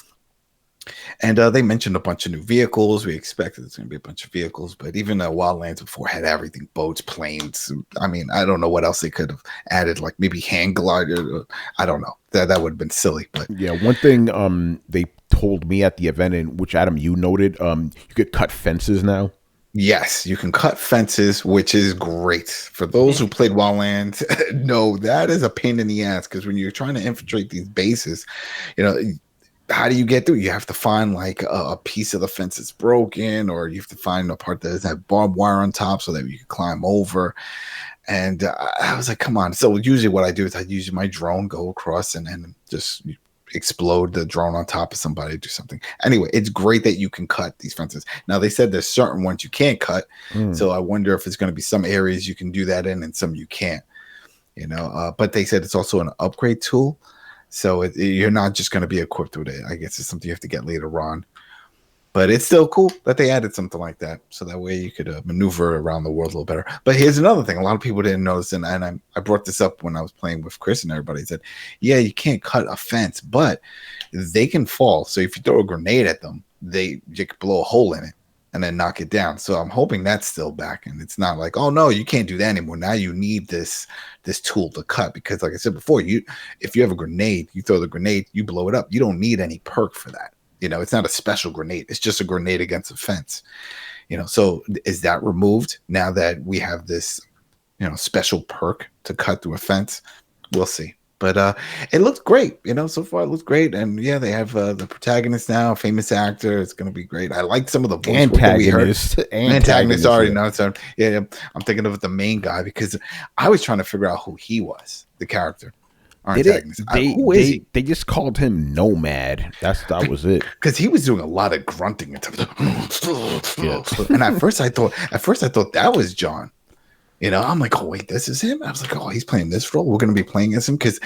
And they mentioned a bunch of new vehicles. We expected there's going to be a bunch of vehicles, but even Wildlands before had everything: boats, planes. I mean, I don't know what else they could have added, like maybe hang glider. I don't know. That would have been silly. But yeah, one thing they told me at the event, and which Adam, you noted, you could cut fences now. Yes, you can cut fences, which is great. For those who played Wildlands, no, that is a pain in the ass, because when you're trying to infiltrate these bases, how do you get through? You have to find like a piece of the fence that's broken, or you have to find a part that has that barbed wire on top so that you can climb over. And I was like, come on. So usually what I do is I use my drone, go across and just explode the drone on top of somebody, do something. Anyway, it's great that you can cut these fences. Now, they said there's certain ones you can't cut. So I wonder if it's going to be some areas you can do that in and some you can't, but they said it's also an upgrade tool. So you're not just going to be equipped with it. I guess it's something you have to get later on. But it's still cool that they added something like that. So that way you could maneuver around the world a little better. But here's another thing. A lot of people didn't notice. And I brought this up when I was playing with Chris and everybody. Said, yeah, you can't cut a fence, but they can fall. So if you throw a grenade at them, you can blow a hole in it and then knock it down. So I'm hoping that's still back. And it's not like, oh, no, you can't do that anymore. Now you need this tool to cut, because like I said before, if you have a grenade, you throw the grenade, you blow it up. You don't need any perk for that. It's not a special grenade. It's just a grenade against a fence. So is that removed now that we have this, special perk to cut through a fence? We'll see. But it looks great. So far it looks great. And yeah, they have the protagonist now, famous actor. It's going to be great. I like some of the voice work that we heard. Antagonist already know. So yeah, I'm thinking of the main guy, because I was trying to figure out who he was, the character. Who is he? They just called him Nomad. That was it. Because he was doing a lot of grunting and stuff. And at first I thought that was John. I'm like, oh wait, this is him. I was like, oh, he's playing this role. We're going to be playing as him. Because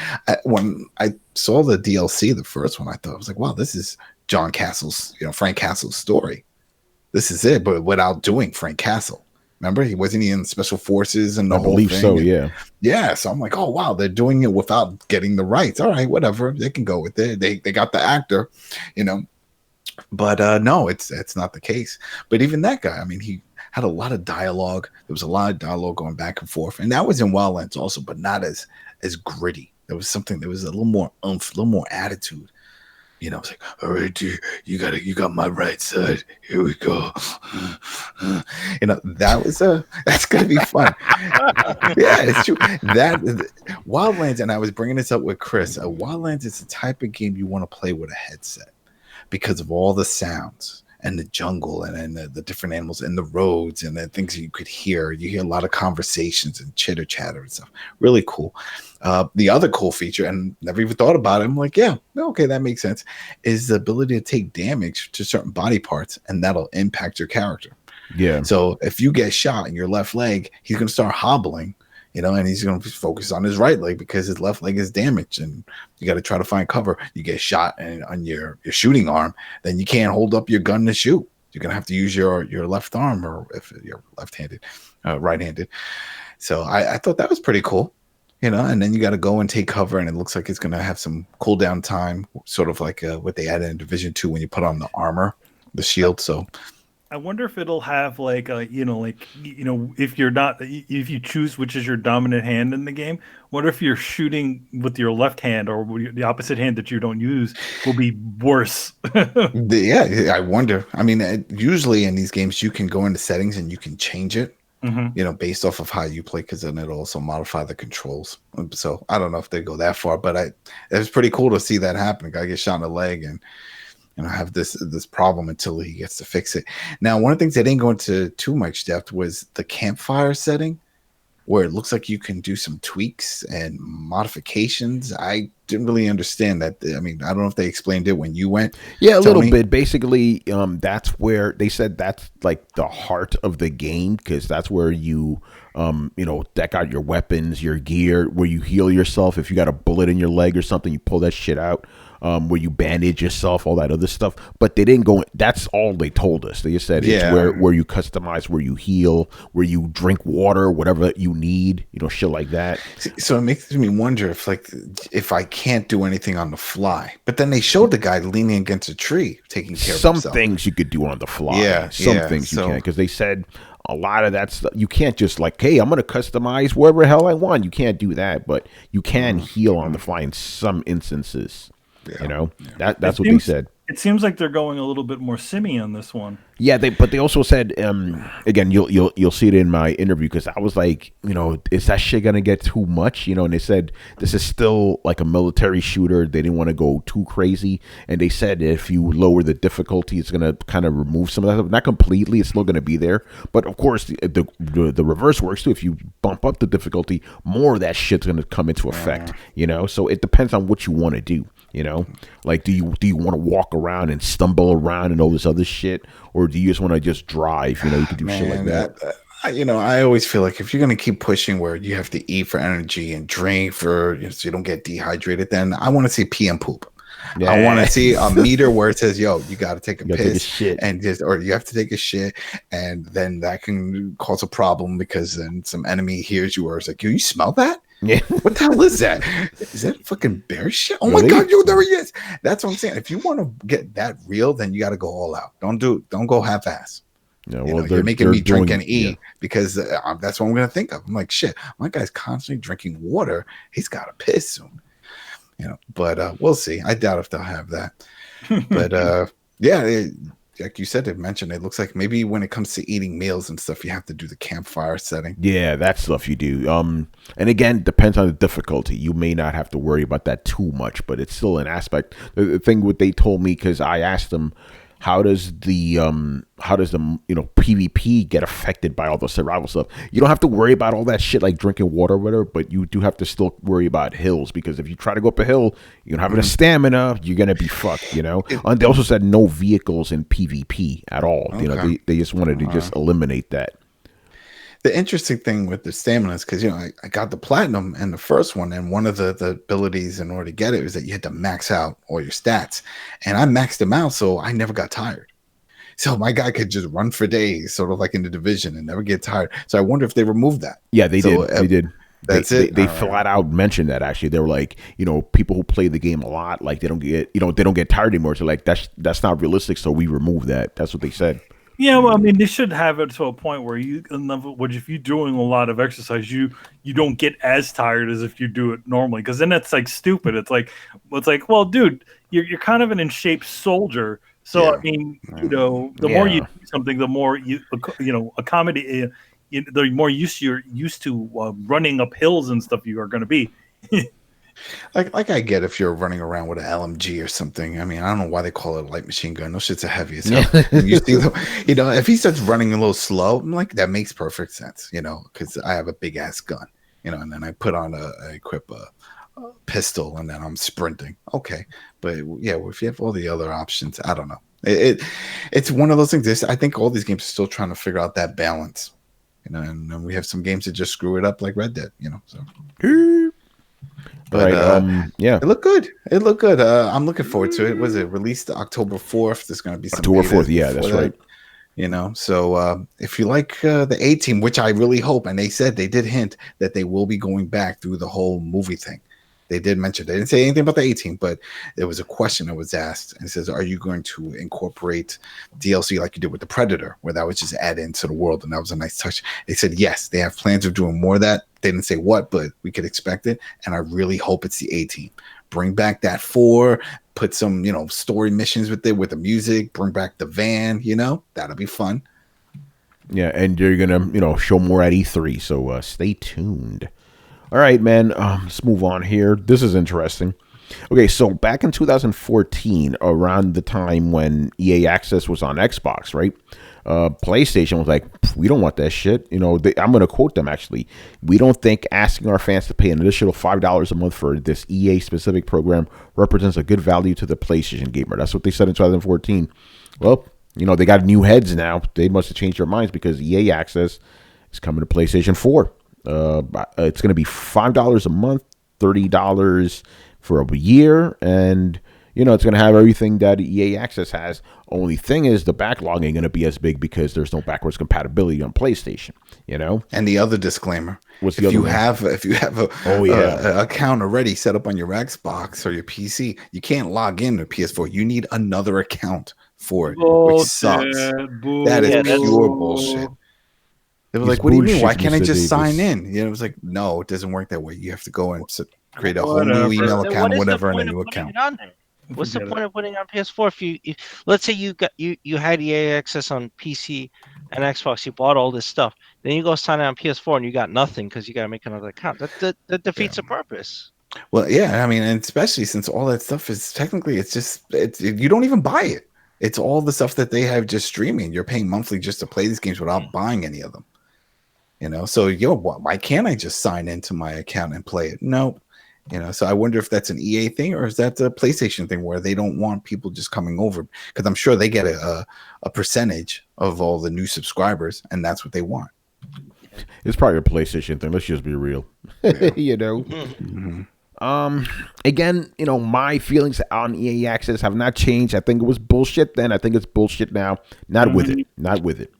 when I saw the DLC, the first one, I was like, wow, this is John Castle's, Frank Castle's story. This is it, but without doing Frank Castle. Remember, he wasn't in special forces and the whole thing. I believe so, yeah. Yeah, so I'm like, oh wow, they're doing it without getting the rights. All right, whatever, they can go with it. They got the actor, But no, it's not the case. But even that guy, I mean, he had a lot of dialogue. There was a lot of dialogue going back and forth, and that was in Wildlands also, but not as gritty. There was something. There was a little more oomph, a little more attitude. It's like, all right, dude, you got my right side. Here we go. That's gonna be fun. Yeah, it's true. That Wildlands, and I was bringing this up with Chris. Wildlands is the type of game you want to play with a headset, because of all the sounds and the jungle and the different animals and the roads and the things you could hear. You hear a lot of conversations and chitter chatter and stuff. Really cool. The other cool feature, and never even thought about it, I'm like, yeah, okay, that makes sense, is the ability to take damage to certain body parts, and that'll impact your character. Yeah. So if you get shot in your left leg, he's going to start hobbling, and he's going to focus on his right leg because his left leg is damaged, and you got to try to find cover. You get shot on your shooting arm, then you can't hold up your gun to shoot. You're going to have to use your left arm, or if you're left-handed, right-handed. So I thought that was pretty cool. And then you got to go and take cover, and it looks like it's going to have some cooldown time, sort of like what they added in Division 2 when you put on the armor, the shield. So I wonder if it'll have if you choose which is your dominant hand in the game. Wonder if you're shooting with your left hand or the opposite hand that you don't use will be worse. Yeah, I wonder. I mean, usually in these games you can go into settings and you can change it. Based off of how you play, because then it'll also modify the controls. So I don't know if they go that far, but it was pretty cool to see that happen. A guy gets shot in the leg and have this problem until he gets to fix it. Now, one of the things they didn't go into too much depth was the campfire setting, where it looks like you can do some tweaks and modifications. I didn't really understand that. I mean, I don't know if they explained it when you went. Yeah, a little bit. Basically, that's where they said that's like the heart of the game, because that's where you, deck out your weapons, your gear, where you heal yourself. If you got a bullet in your leg or something, you pull that shit out. Where you bandage yourself, all that other stuff. But they didn't go. That's all they told us. They just said it's where you customize, where you heal, where you drink water, whatever you need, shit like that. So it makes me wonder if I can't do anything on the fly. But then they showed the guy leaning against a tree, taking care of himself. Some things you could do on the fly. Yeah, some things you can, because they said a lot of that stuff you can't just hey, I'm going to customize wherever the hell I want. You can't do that, but you can heal on the fly in some instances. That's what they said. It seems like they're going a little bit more simmy on this one. Yeah, but they also said again, you'll see it in my interview, because I was like, is that shit gonna get too much? And they said this is still like a military shooter. They didn't want to go too crazy, and they said if you lower the difficulty, it's gonna kind of remove some of that stuff. Not completely, it's still gonna be there, but of course the reverse works too. If you bump up the difficulty, more of that shit's gonna come into effect. So it depends on what you want to do. Like do you want to walk around and stumble around and all this other shit, or do you just want to just drive? You can do shit like that. I always feel like if you're going to keep pushing where you have to eat for energy and drink so you don't get dehydrated, then I want to see pee and poop. Yeah. I want to see a meter where it says, yo, you got to take a piss or you have to take a shit, and then that can cause a problem, because then some enemy hears you or it's like, yo, you smell that? Yeah. What the hell is that? Is that fucking bear shit? Oh my god, yo, there he is. That's what I'm saying. If you want to get that real, then you got to go all out. Don't go half-ass. Yeah, you're making me drink and eat because that's what I'm gonna think of. I'm like, shit, my guy's constantly drinking water. He's got to piss soon. But we'll see. I doubt if they'll have that. But like you said, it mentioned it looks like maybe when it comes to eating meals and stuff, you have to do the campfire setting. Yeah, that stuff you do. And again, depends on the difficulty. You may not have to worry about that too much, but it's still an aspect. The thing what they told me, because I asked them, how does the PvP get affected by all the survival stuff? You don't have to worry about all that shit like drinking water or whatever, but you do have to still worry about hills, because if you try to go up a hill, you don't have enough stamina, you're gonna be fucked. And they also said no vehicles in PvP at all. Okay. They just wanted to just eliminate that. The interesting thing with the stamina is because, I got the platinum in the first one, and one of the abilities in order to get it was that you had to max out all your stats. And I maxed them out, so I never got tired. So my guy could just run for days, sort of like in the division, and never get tired. So I wonder if they removed that. Yeah, they did. They did. That's it. They flat out mentioned that, actually. They were like, people who play the game a lot, like they don't get tired anymore. So like that's not realistic, so we remove that. That's what they said. Yeah, well, I mean, they should have it to a point where if you're doing a lot of exercise, you don't get as tired as if you do it normally, because then that's like stupid. It's like, well, dude, you're kind of an in shape soldier, so I mean, the more you do something, the more you accommodate, the more you're used to running up hills and stuff you are going to be. Like I get if you're running around with an LMG or something. I mean, I don't know why they call it a light machine gun. Those shits are heavy as hell. You see them, if he starts running a little slow, I'm like, that makes perfect sense, because I have a big ass gun, and then I put on I equip a pistol, and then I'm sprinting. Okay, but yeah, if you have all the other options, I don't know. It's one of those things. I think all these games are still trying to figure out that balance. And then we have some games that just screw it up, like Red Dead. So. But yeah, it looked good. I'm looking forward to it. Was it released October 4th? There's going to be some October 4th. Yeah, that's right. So if you like the A-Team, which I really hope, and they said they did hint that they will be going back through the whole movie thing. They did mention, they didn't say anything about the A-Team, but there was a question that was asked, and it says, are you going to incorporate DLC like you did with the Predator, where that was just add into the world, and that was a nice touch. They said yes, they have plans of doing more of that. They didn't say what, but we could expect it, and I really hope it's the A-Team. Bring back that 4, put some, story missions with it, with the music, bring back the van, that'll be fun. Yeah, and you're gonna, show more at E3, so stay tuned. All right, man, let's move on here. This is interesting. Okay, so back in 2014, around the time when EA Access was on Xbox, right? PlayStation was like, we don't want that shit. I'm going to quote them, actually. We don't think asking our fans to pay an additional $5 a month for this EA-specific program represents a good value to the PlayStation gamer. That's what they said in 2014. Well, they got new heads now. They must have changed their minds because EA Access is coming to PlayStation 4. It's going to be $5 a month, $30 for a year, and it's going to have everything that EA Access has. Only thing is, the backlog ain't going to be as big because there's no backwards compatibility on PlayStation. And the other disclaimer: if you have a account already set up on your Xbox or your PC, you can't log in to PS4. You need another account for it, which sucks. That is pure bullshit. They were like, what do you mean? Why can't I just sign in? It was like, no, it doesn't work that way. You have to go and create a whole new email account, whatever, and a new account. What's the point of putting it on PS4 if let's say you had EA Access on PC and Xbox, you bought all this stuff, then you go sign in on PS4 and you got nothing because you got to make another account. That defeats the purpose. Well, yeah, I mean, and especially since all that stuff is technically, it's you don't even buy it. It's all the stuff that they have just streaming. You're paying monthly just to play these games without buying any of them. So why can't I just sign into my account and play it? No. So I wonder if that's an EA thing or is that a PlayStation thing where they don't want people just coming over, because I'm sure they get a percentage of all the new subscribers and that's what they want. It's probably a PlayStation thing. Let's just be real. Mm-hmm. Again, my feelings on EA Access have not changed. I think it was bullshit then. I think it's bullshit now. Not with it.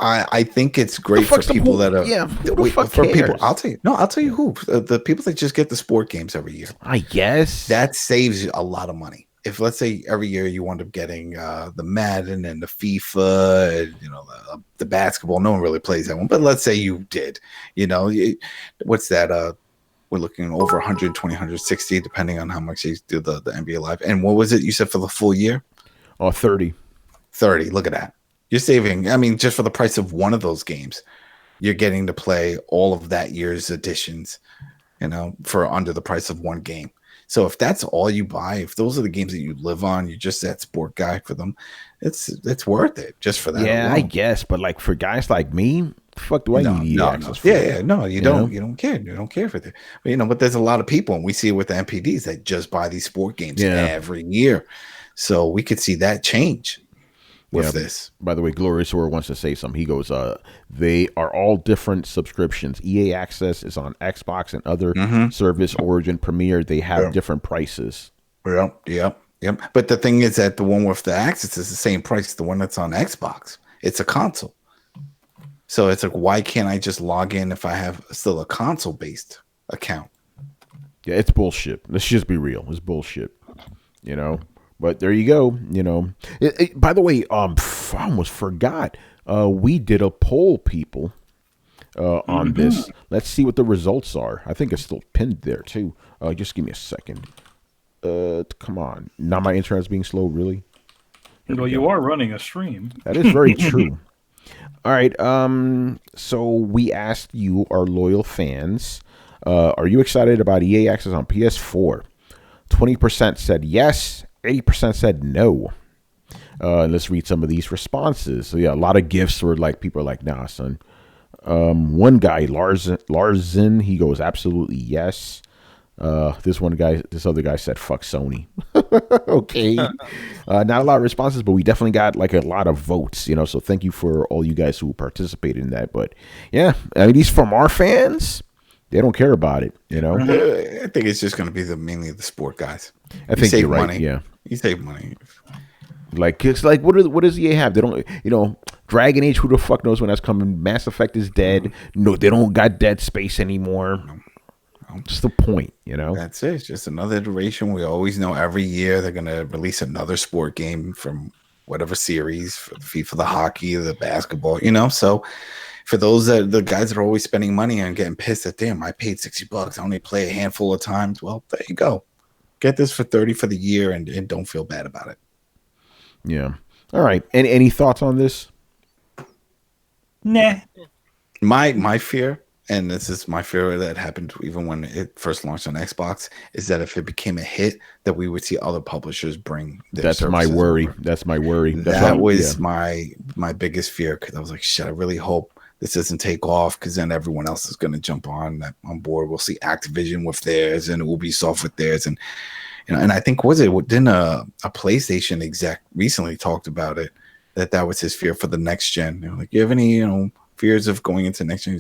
I think it's great for people that are people. I'll tell you who the people that just get the sport games every year. I guess that saves you a lot of money. If let's say every year you wind up getting the Madden and the FIFA, and, the basketball, no one really plays that one. But let's say you did, what's that? We're looking over 120, 160, depending on how much you do the NBA Live. And what was it you said for the full year? Oh, 30. 30. Look at that. You're saving, just for the price of one of those games, you're getting to play all of that year's editions, for under the price of one game. So if that's all you buy, if those are the games that you live on, you're just that sport guy for them, it's worth it just for that. Yeah, alone. I guess. But like for guys like me, fuck do I need access for? Yeah, no, you don't. You don't care. You don't care for it. But there's a lot of people, and we see it with the MPDs that just buy these sport games every year. So we could see that change. With this. By the way, Glorious War wants to say something. He goes, they are all different subscriptions. EA Access is on Xbox and other service, Origin, Premier. They have different prices. Yep. But the thing is that the one with the Access is the same price as the one that's on Xbox. It's a console. So it's like, why can't I just log in if I have still a console-based account? Yeah, it's bullshit. Let's just be real. It's bullshit. But there you go. By the way, I almost forgot. We did a poll, people, on this. Let's see what the results are. I think it's still pinned there too. Just give me a second. Come on. Now my internet's being slow. Really? Well, you are running a stream. That is very true. All right. So we asked you, our loyal fans, are you excited about EA Access on PS4? 20% said yes. 80% said no. Let's read some of these responses. So yeah, a lot of gifts were like, people are like, nah, son. One guy, Larsen, he goes, absolutely yes. This other guy said, "Fuck Sony." Okay, not a lot of responses, but we definitely got like a lot of votes. So thank you for all you guys who participated in that. But yeah, I mean, these from our fans. They don't care about it. I think it's just going to be mainly the sport guys. I think you're right. Money. Yeah, you save money. Like it's like what does EA have? They don't. Dragon Age. Who the fuck knows when that's coming? Mass Effect is dead. No, they don't got Dead Space anymore. What's the point? That's it. It's just another iteration. We always know every year they're gonna release another sport game from whatever series, for the FIFA, the hockey, the basketball. So for those the guys that are always spending money and getting pissed that damn, I paid $60. I only play a handful of times. Well, there you go. Get this for $30 for the year and don't feel bad about it. Yeah. All right. Any thoughts on this? Nah. My fear, and this is my fear that happened even when it first launched on Xbox, is that if it became a hit, that we would see other publishers bring their That's my worry. over. That's my worry. That was my biggest fear, because I was like, shit, I really hope this doesn't take off, because then everyone else is going to jump on board. We'll see Activision with theirs and Ubisoft with theirs, and and I think didn't a PlayStation exec recently talked about it, that was his fear for the next gen. Like, you have any fears of going into next gen,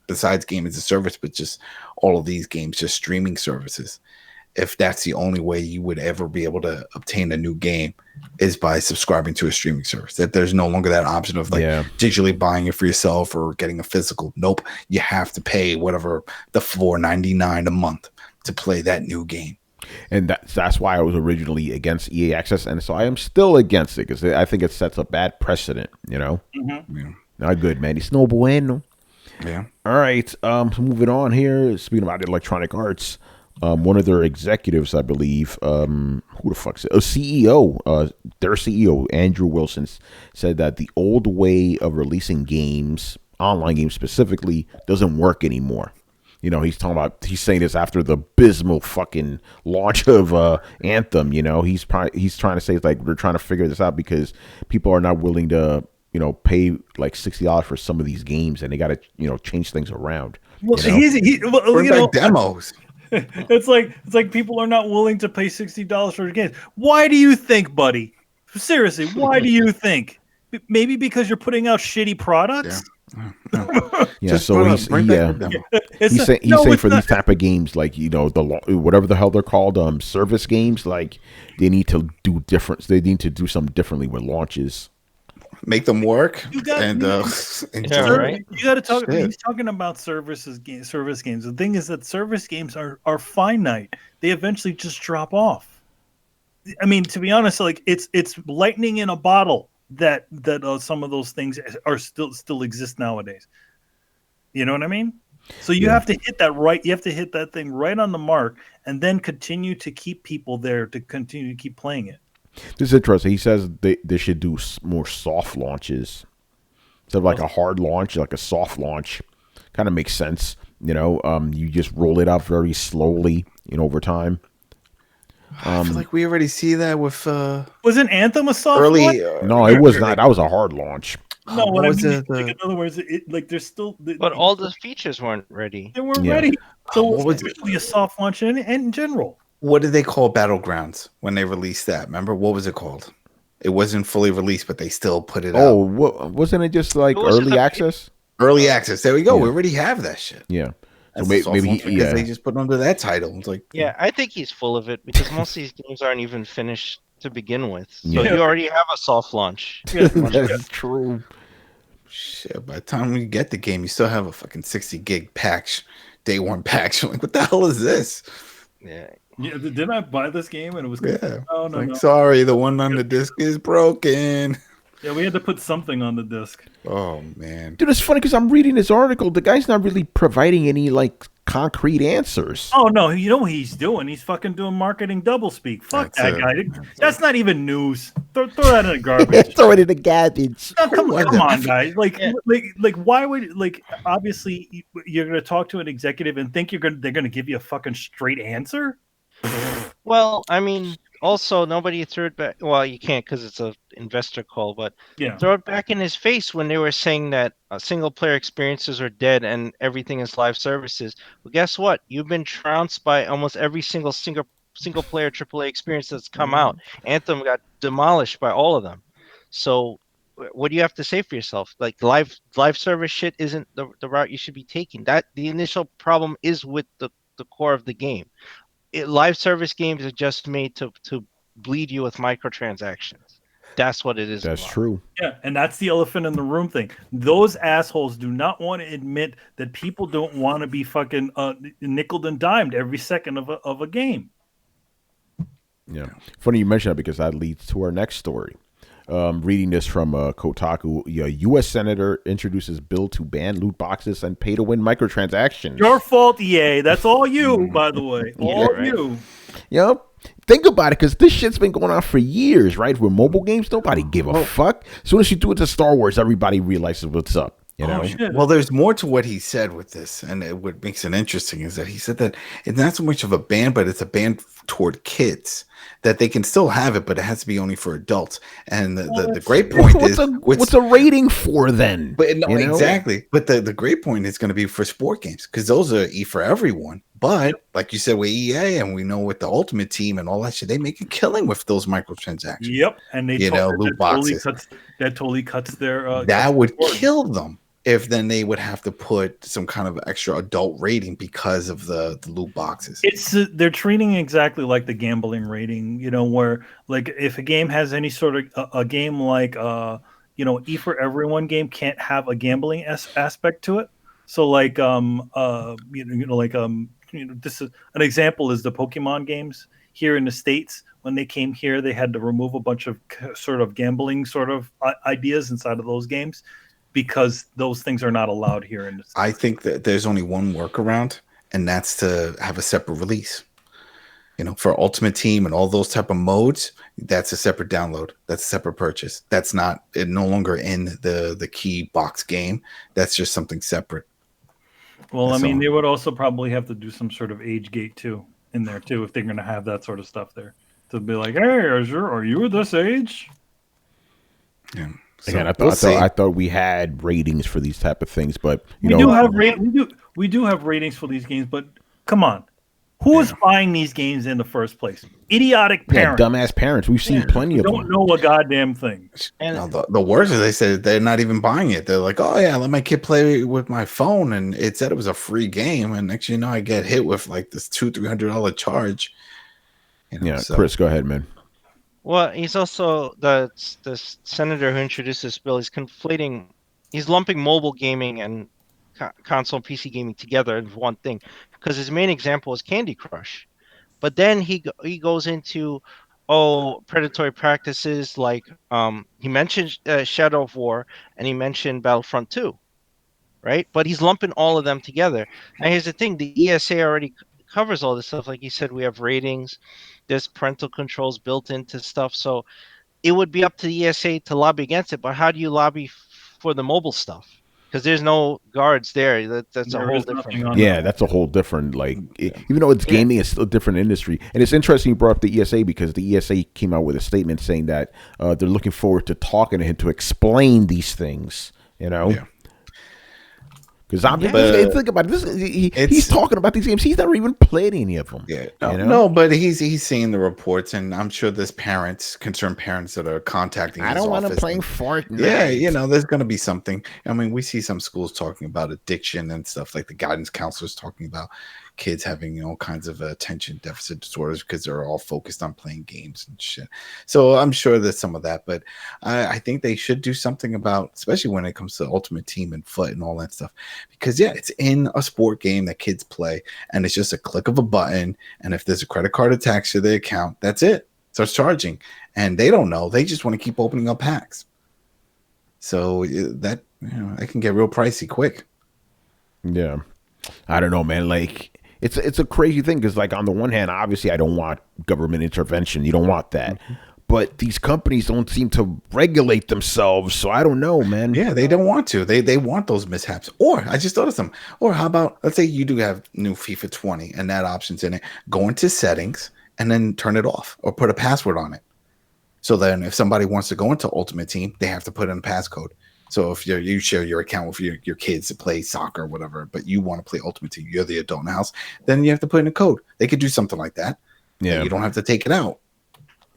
besides game as a service, but just all of these games, just streaming services? If that's the only way you would ever be able to obtain a new game, is by subscribing to a streaming service, that there's no longer that option of digitally buying it for yourself or getting a physical. Nope, you have to pay whatever the $4.99 a month to play that new game. And that's why I was originally against EA Access, and so I am still against it, because I think it sets a bad precedent. Mm-hmm. Yeah. Not good, man. It's no bueno. Yeah. All right. So moving on here. Speaking about Electronic Arts, one of their executives, I believe, who the fuck's it? A CEO, their CEO, Andrew Wilson, said that the old way of releasing games, online games specifically, doesn't work anymore. He's saying this after the abysmal fucking launch of Anthem. He's trying to say, like, we're trying to figure this out because people are not willing to, pay like $60 for some of these games, and they got to, change things around. Well, demos. It's like people are not willing to pay $60 for games. Why do you think, buddy? Seriously, why do you think? Maybe because you're putting out shitty products? Yeah, so he's saying for these type of games, like, whatever the hell they're called, service games, like, they need to do different. They need to do something differently with launches. Make them work. You got to talk. He's talking about service games. The thing is that service games are finite. They eventually just drop off. I mean, to be honest, like, it's lightning in a bottle that some of those things are still exist nowadays. You know what I mean? So you have to hit that right. You have to hit that thing right on the mark, and then continue to keep people there to continue to keep playing it. This is interesting. He says they should do more soft launches instead of like a hard launch, like a soft launch. Kind of makes sense. You just roll it out very slowly, over time. I feel like we already see that with. Wasn't Anthem a soft launch? No, it was not. That was a hard launch. No, what I mean, in other words, there's still. But all the features weren't ready. They weren't ready. So what was really a soft launch in general? What did they call Battlegrounds when they released that? Remember, what was it called? It wasn't fully released, but they still put it out. Oh, wasn't it just like early access? Early access. There we go. We already have that shit. Yeah. So maybe they just put under that title. It's like, I think he's full of it, because most of these games aren't even finished to begin with. So you already have a soft launch. That's true. Shit, by the time we get the game, you still have a fucking 60 gig patch, day one patch. I'm like, what the hell is this? Yeah. Yeah, didn't I buy this game and it was no. Sorry, the one on the disc is broken. Yeah, we had to put something on the disc. Oh man, dude, it's funny because I'm reading this article. The guy's not really providing any like concrete answers. Oh no, you know what he's doing? He's fucking doing marketing doublespeak. Fuck that guy. That's not even news. Throw that in the garbage. Throw it in the garbage. No, come on, guys. Like, why would obviously you're gonna talk to an executive and think they're gonna give you a fucking straight answer? Well, I mean, also nobody threw it back. Well, you can't because it's a investor call, but Yeah. throw it back in his face when they were saying that single player experiences are dead and everything is live services. Well, guess what? You've been trounced by almost every single player AAA experience that's come out. Anthem got demolished by all of them. So what do you have to say for yourself? Like live service shit isn't the route you should be taking. That the initial problem is with the core of the game. Live service games are just made to bleed you with microtransactions. That's what it is That's about. true. Yeah, and that's the elephant in the room thing. Those assholes do not want to admit that people don't want to be fucking nickel and dimed every second of a game. Yeah. Funny you mention that because that leads to our next story. Reading this from Kotaku, a U.S. senator introduces bill to ban loot boxes and pay-to-win microtransactions. Your fault, EA. That's all you, by the way. All right. you. Yep. Think about it, because this shit's been going on for years, right? With mobile games, nobody give a fuck. As soon as you do it to Star Wars, everybody realizes what's up. You know? Shit. Well, there's more to what he said with this, and what makes it interesting is that he said that it's not so much of a ban, but it's a ban toward kids, that they can still have it, but it has to be only for adults. And the great point is what's a rating for then? But no, You know? exactly. But the great point is going to be for sport games, because those are for everyone. But like you said with EA, and we know with the Ultimate Team and all that shit, they make a killing with those microtransactions. Yep, and they loot boxes. That totally cuts their. That would kill them if then they would have to put some kind of extra adult rating because of the loot boxes. It's they're treating it exactly like the gambling rating, where like if a game has any sort of a game like E for Everyone game can't have a gambling aspect to it. So like this is an example is the Pokemon games here in the States. When they came here, they had to remove a bunch of sort of gambling sort of ideas inside of those games, because those things are not allowed here in the States. I think that there's only one workaround, and that's to have a separate release. For Ultimate Team and all those type of modes, that's a separate download. That's a separate purchase. That's no longer in the key box game. That's just something separate. Well, I mean, they would also probably have to do some sort of age gate too in there too, if they're going to have that sort of stuff there, to be like, hey, are you this age? Yeah. Again, I thought we had ratings for these type of things, but we do have ratings for these games. But come on, who is buying these games in the first place? Idiotic parents, dumbass parents. We've seen plenty of them. Don't know a goddamn thing. And the worst is they said they're not even buying it. They're like, oh yeah, let my kid play with my phone, and it said it was a free game, and next you know, I get hit with like this $200-300 charge. Chris, go ahead, man. Well, he's also the senator who introduced this bill. He's lumping mobile gaming and console PC gaming together as one thing, because his main example is Candy Crush. But then he goes into predatory practices like he mentioned Shadow of War, and he mentioned Battlefront 2, right? But he's lumping all of them together. Now here's the thing: the ESA already covers all this stuff. Like you said, we have ratings. There's parental controls built into stuff. So it would be up to the ESA to lobby against it. But how do you lobby for the mobile stuff? Because there's no guards there. That's a whole different. Yeah, that's a whole different, even though it's gaming, it's still a different industry. And it's interesting you brought up the ESA, because the ESA came out with a statement saying that they're looking forward to talking to him to explain these things, Yeah. Because think about it. He's talking about these games. He's never even played any of them. Yeah, no, but he's seeing the reports, and I'm sure there's concerned parents that are contacting. I don't want to play Fortnite. Yeah, there's going to be something. I mean, we see some schools talking about addiction and stuff, like the guidance counselors talking about kids having all kinds of attention deficit disorders because they're all focused on playing games and shit. So I'm sure there's some of that, but I think they should do something about, especially when it comes to Ultimate Team and Foot and all that stuff, because it's in a sport game that kids play, and it's just a click of a button, and if there's a credit card attached to the account, that's it. Starts charging, and they don't know. They just want to keep opening up packs. So that it can get real pricey quick. Yeah, I don't know, man. Like, it's a crazy thing, because on the one hand, obviously I don't want government intervention. You don't want that. Mm-hmm. But these companies don't seem to regulate themselves, so I don't know, man. Yeah, they don't want to. They want those mishaps. Or I just thought of some. Or how about, let's say you do have new FIFA 20 and that option's in it. Go into settings and then turn it off or put a password on it. So then if somebody wants to go into Ultimate Team, they have to put in a passcode. So if you share your account with your kids to play soccer or whatever, but you want to play Ultimate Team, you're the adult in the house, then you have to put in a code. They could do something like that. Yeah, you don't have to take it out.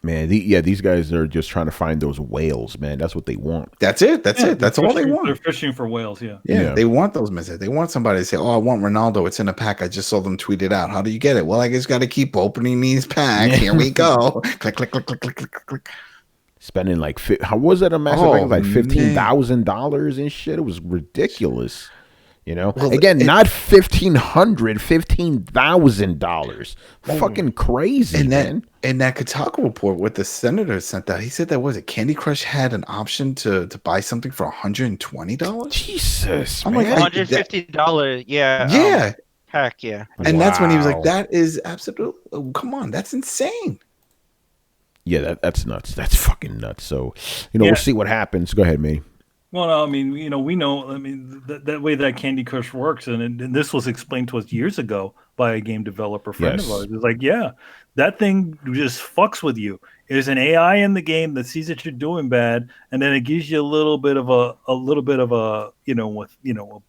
Man, these guys are just trying to find those whales, man. That's what they want. That's it. That's all they want. They're fishing for whales, yeah. They want those messages. They want somebody to say, "Oh, I want Ronaldo. It's in a pack. I just saw them tweet it out. How do you get it?" Well, I just got to keep opening these packs. Here we go. Click, click, click, click, click, click, click. Spending like, how was it a massive like $15,000 and shit? It was ridiculous. You know, well, again, not $1,500, $15,000. Fucking crazy, man. And that Kotaku report, what the senator sent out, he said that was it. Candy Crush had an option to buy something for $120. Jesus, I'm man. like $150, yeah, pack, yeah. And that's when he was like, "That is absolute. Oh, come on, that's insane." Yeah, that's nuts. That's fucking nuts. So, we'll see what happens. Go ahead, me. Well, no, I mean, we know. I mean, that way that Candy Crush works, and this was explained to us years ago by a game developer friend of ours. It's like, that thing just fucks with you. There's an AI in the game that sees that you're doing bad, and then it gives you a little bit of a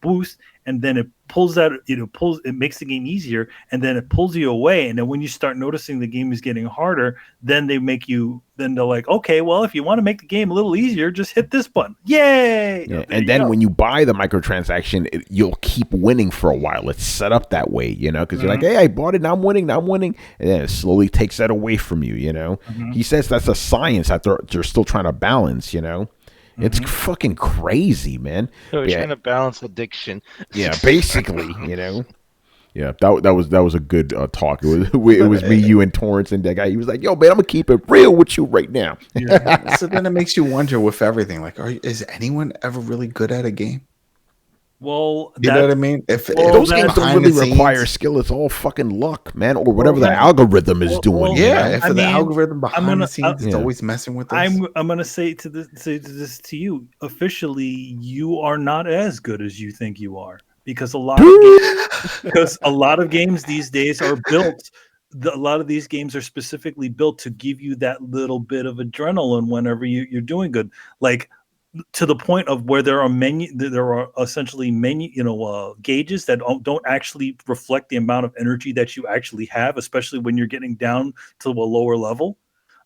boost, and then it pulls that, it makes the game easier, and then it pulls you away. And then when you start noticing the game is getting harder, then they're like, okay, well, if you want to make the game a little easier, just hit this button. Yay! Yeah. And then when you buy the microtransaction, you'll keep winning for a while. It's set up that way, because you're like, hey, I bought it, now I'm winning, and then it slowly takes that away from you, He says that's a science that they're still trying to balance, It's fucking crazy, man. So we're trying to balance addiction. Yeah, basically, Yeah, that was a good talk. It was me, you, and Torrance, and that guy. He was like, "Yo, man, I'm gonna keep it real with you right now." So then it makes you wonder with everything, like, is anyone ever really good at a game? Well, you know what I mean? If those games don't really require skill, it's all fucking luck, man, or whatever the algorithm is doing. If the algorithm behind the scenes is always messing with us. I'm gonna say this to you. Officially, you are not as good as you think you are, because a lot of games these days are built. A lot of these games are specifically built to give you that little bit of adrenaline whenever you're doing good, like, to the point of where there are essentially gauges that don't actually reflect the amount of energy that you actually have, especially when you're getting down to a lower level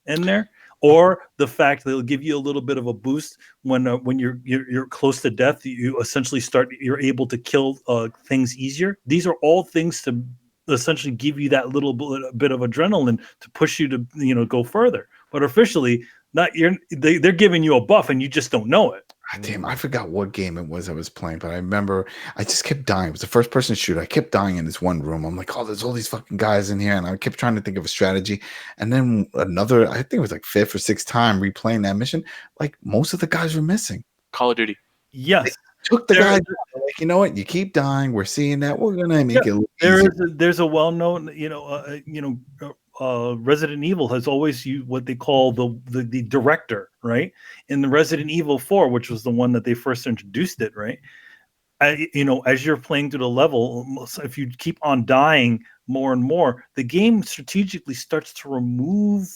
in there, or the fact that it'll give you a little bit of a boost when you're close to death. You essentially you're able to kill things easier. These are all things to essentially give you that little bit of adrenaline to push you to go further. But officially, they're giving you a buff and you just don't know it. Damn, I forgot what game it was I was playing, but I remember I just kept dying. It was a first-person shooter. I kept dying in this one room. I'm like, oh, there's all these fucking guys in here, and I kept trying to think of a strategy. And then another, I think it was like 5th or 6th time replaying that mission, like most of the guys were missing. Call of Duty. Yes. They took the guys, like, you know what? You keep dying. We're seeing that. We're gonna make it look easier. There's a well-known, Resident Evil has always used what they call the director, right? In the Resident Evil 4, which was the one that they first introduced it, right? As you're playing through the level, if you keep on dying more and more, the game strategically starts to remove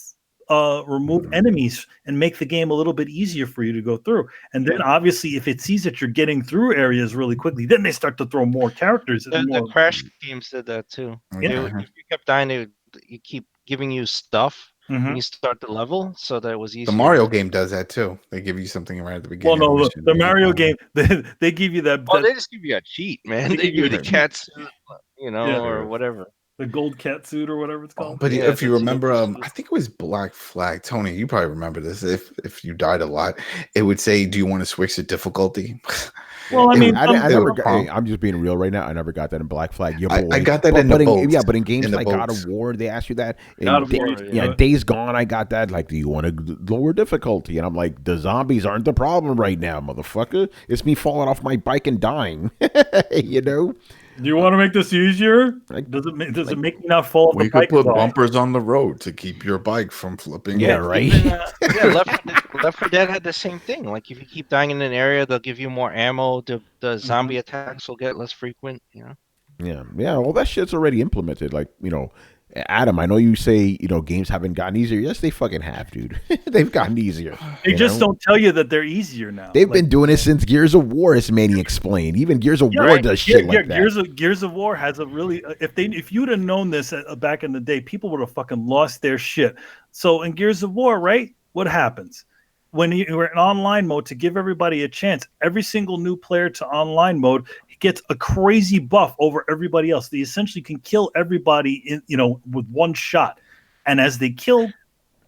enemies and make the game a little bit easier for you to go through. And then obviously, if it sees that you're getting through areas really quickly, then they start to throw more characters. The Crash games did that too. Yeah. If you kept dying, you keep giving you stuff when you start the level, so that it was easy. The Mario game does that too. They give you something right at the beginning. Well, no, the Mario game, they give you that. They just give you a cheat, man. They give you the cat suit, or whatever. The gold cat suit or whatever it's called. But if you remember, I think it was Black Flag. Tony, you probably remember this. If you died a lot, it would say, "Do you want to switch to difficulty?" Well, I mean, I'm just being real right now. I never got that in Black Flag. I got that in the boats. But in games like God of War, they ask you that. Days Gone, I got that. Like, do you want to lower difficulty? And I'm like, the zombies aren't the problem right now, motherfucker. It's me falling off my bike and dying. Do you want to make this easier? Does it make me not fall off the bike? We could put bumpers on the road to keep your bike from flipping. Yeah, right. Left 4 Dead had the same thing. Like, if you keep dying in an area, they'll give you more ammo. The zombie attacks will get less frequent. Yeah. Well, that shit's already implemented. Like, Adam, I know you say, games haven't gotten easier. Yes, they fucking have, dude. They've gotten easier. They just don't tell you that they're easier now. They've been doing it since Gears of War, as Manny explained. Even Gears of War does shit like that. Gears of War has a really if you'd have known this back in the day, people would have fucking lost their shit. So in Gears of War, right? What happens? When you're in online mode, to give everybody a chance, every single new player to online mode gets a crazy buff over everybody else. They essentially can kill everybody with one shot. And as they kill,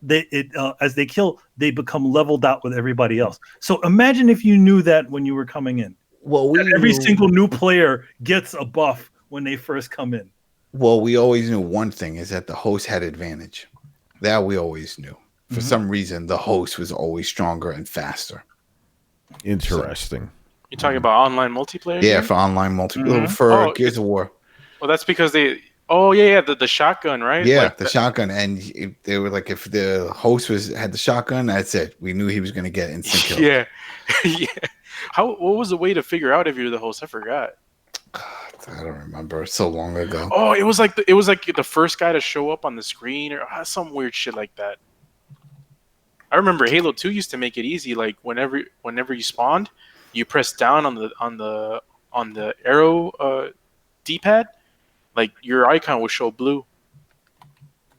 they become leveled out with everybody else. So imagine if you knew that when you were coming in. Well, every single new player gets a buff when they first come in. Well, we always knew one thing is that the host had advantage. That we always knew. For some reason, the host was always stronger and faster. Interesting. You're talking about online multiplayer? Yeah, for online multiplayer. For Gears of War. Well, that's because they... Oh, yeah, the shotgun, right? Yeah, like the shotgun. And they were like, if the host had the shotgun, that's it. We knew he was going to get instant kill. Yeah. Yeah. What was the way to figure out if you're the host? I forgot. God, I don't remember. So long ago. Oh, it was like the first guy to show up on the screen or some weird shit like that. I remember Halo 2 used to make it easy. Like whenever you spawned, you press down on the arrow D-pad, like your icon will show blue.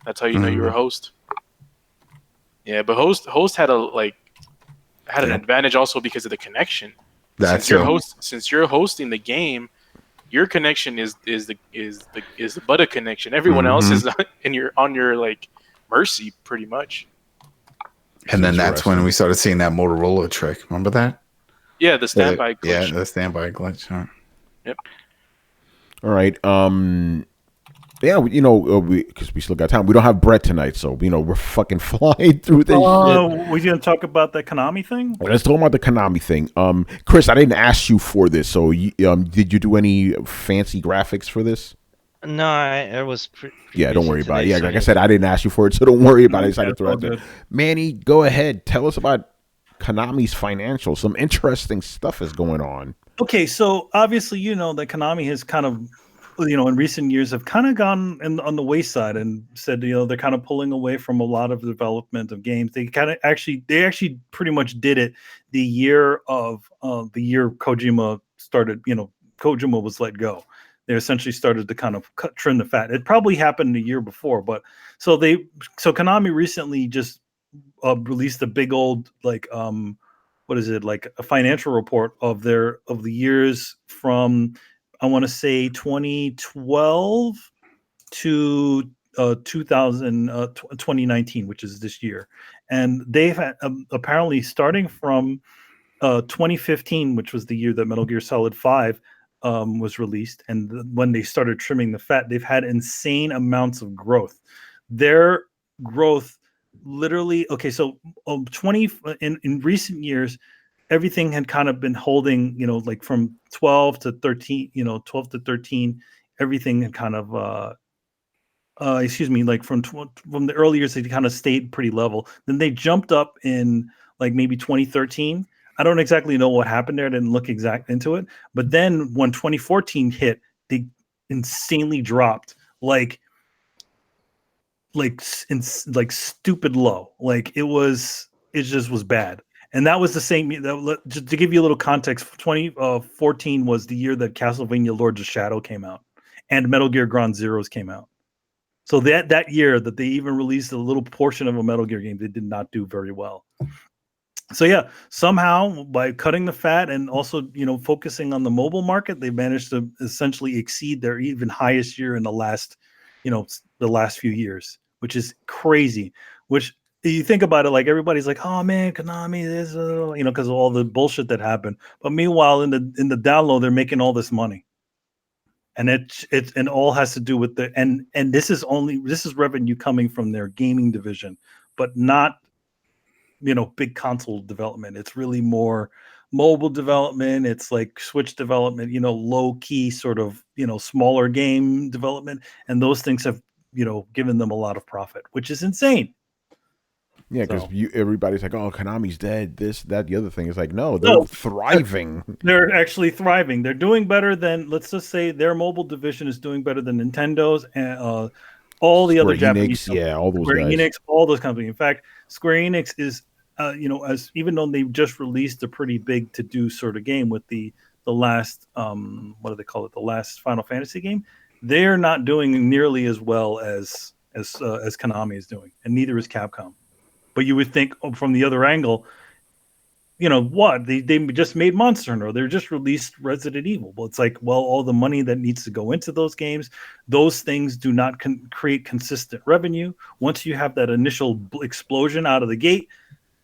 That's how you know you're a host. Yeah, but host had an advantage also because of the connection. Since you're hosting the game, your connection is the butt of connection. Everyone else is on your like mercy pretty much. And then that's when we started seeing that Motorola trick. Remember that? Yeah, the standby glitch. Yeah, the standby glitch. Huh? Yep. All right. Yeah, because we still got time. We don't have Brett tonight, so we're fucking flying through this shit. We're gonna talk about the Konami thing. Let's talk about the Konami thing. Chris, I didn't ask you for this, so did you do any fancy graphics for this? No, I was. Yeah, don't worry about it. Yeah, like I said, I didn't ask you for it, so don't worry about it. I decided to throw it out there. Manny, go ahead. Tell us about Konami's financials. Some interesting stuff is going on. Okay, so obviously, that Konami has kind of, in recent years have kind of gone on the wayside and said, they're kind of pulling away from a lot of the development of games. They actually pretty much did it the year Kojima started. Kojima was let go. They essentially started to kind of trim the fat. It probably happened a year before, but so Konami recently just released a big old like a financial report of the years from I want to say 2012 to 2019, which is this year, and they've had, apparently starting from 2015, which was the year that Metal Gear Solid 5 was released, and when they started trimming the fat, they've had insane amounts of growth. Their growth literally so in recent years, everything had kind of been holding, like from 12 to 13, everything had kind of like from the early years, they kind of stayed pretty level. Then they jumped up in like maybe 2013. I don't exactly know what happened there. I didn't look exact into it. But then when 2014 hit, they insanely dropped like stupid low. Like it just was bad. And that was the same. Just to give you a little context, 2014 was the year that Castlevania Lords of Shadow came out and Metal Gear Ground Zeroes came out. So that year that they even released a little portion of a Metal Gear game, they did not do very well. So yeah, somehow by cutting the fat and also focusing on the mobile market, they managed to essentially exceed their even highest year in the last few years, which is crazy. Which you think about it, like everybody's like, oh man, Konami, this, because of all the bullshit that happened. But meanwhile, in the download, they're making all this money, and it all has to do with and this is revenue coming from their gaming division, but not big console development. It's really more mobile development. It's like Switch development, low key sort of, smaller game development. And those things have, given them a lot of profit, which is insane. Yeah, because everybody's like, oh, Konami's dead, this, that, the other thing. Is like, no, they're thriving. They're actually thriving. They're doing better than, let's just say their mobile division is doing better than Nintendo's. And all the other Square Japanese Enix, companies, yeah, all those Square guys. Enix, all those companies. In fact, Square Enix is, as even though they've just released a pretty big to do sort of game with the last what do they call it, the last Final Fantasy game, they're not doing nearly as well as Konami is doing, and neither is Capcom. But you would think from the other angle, what they just made Monster Hunter, or they're just released Resident Evil. Well, it's like, well, all the money that needs to go into those games, those things do not create consistent revenue. Once you have that initial explosion out of the gate,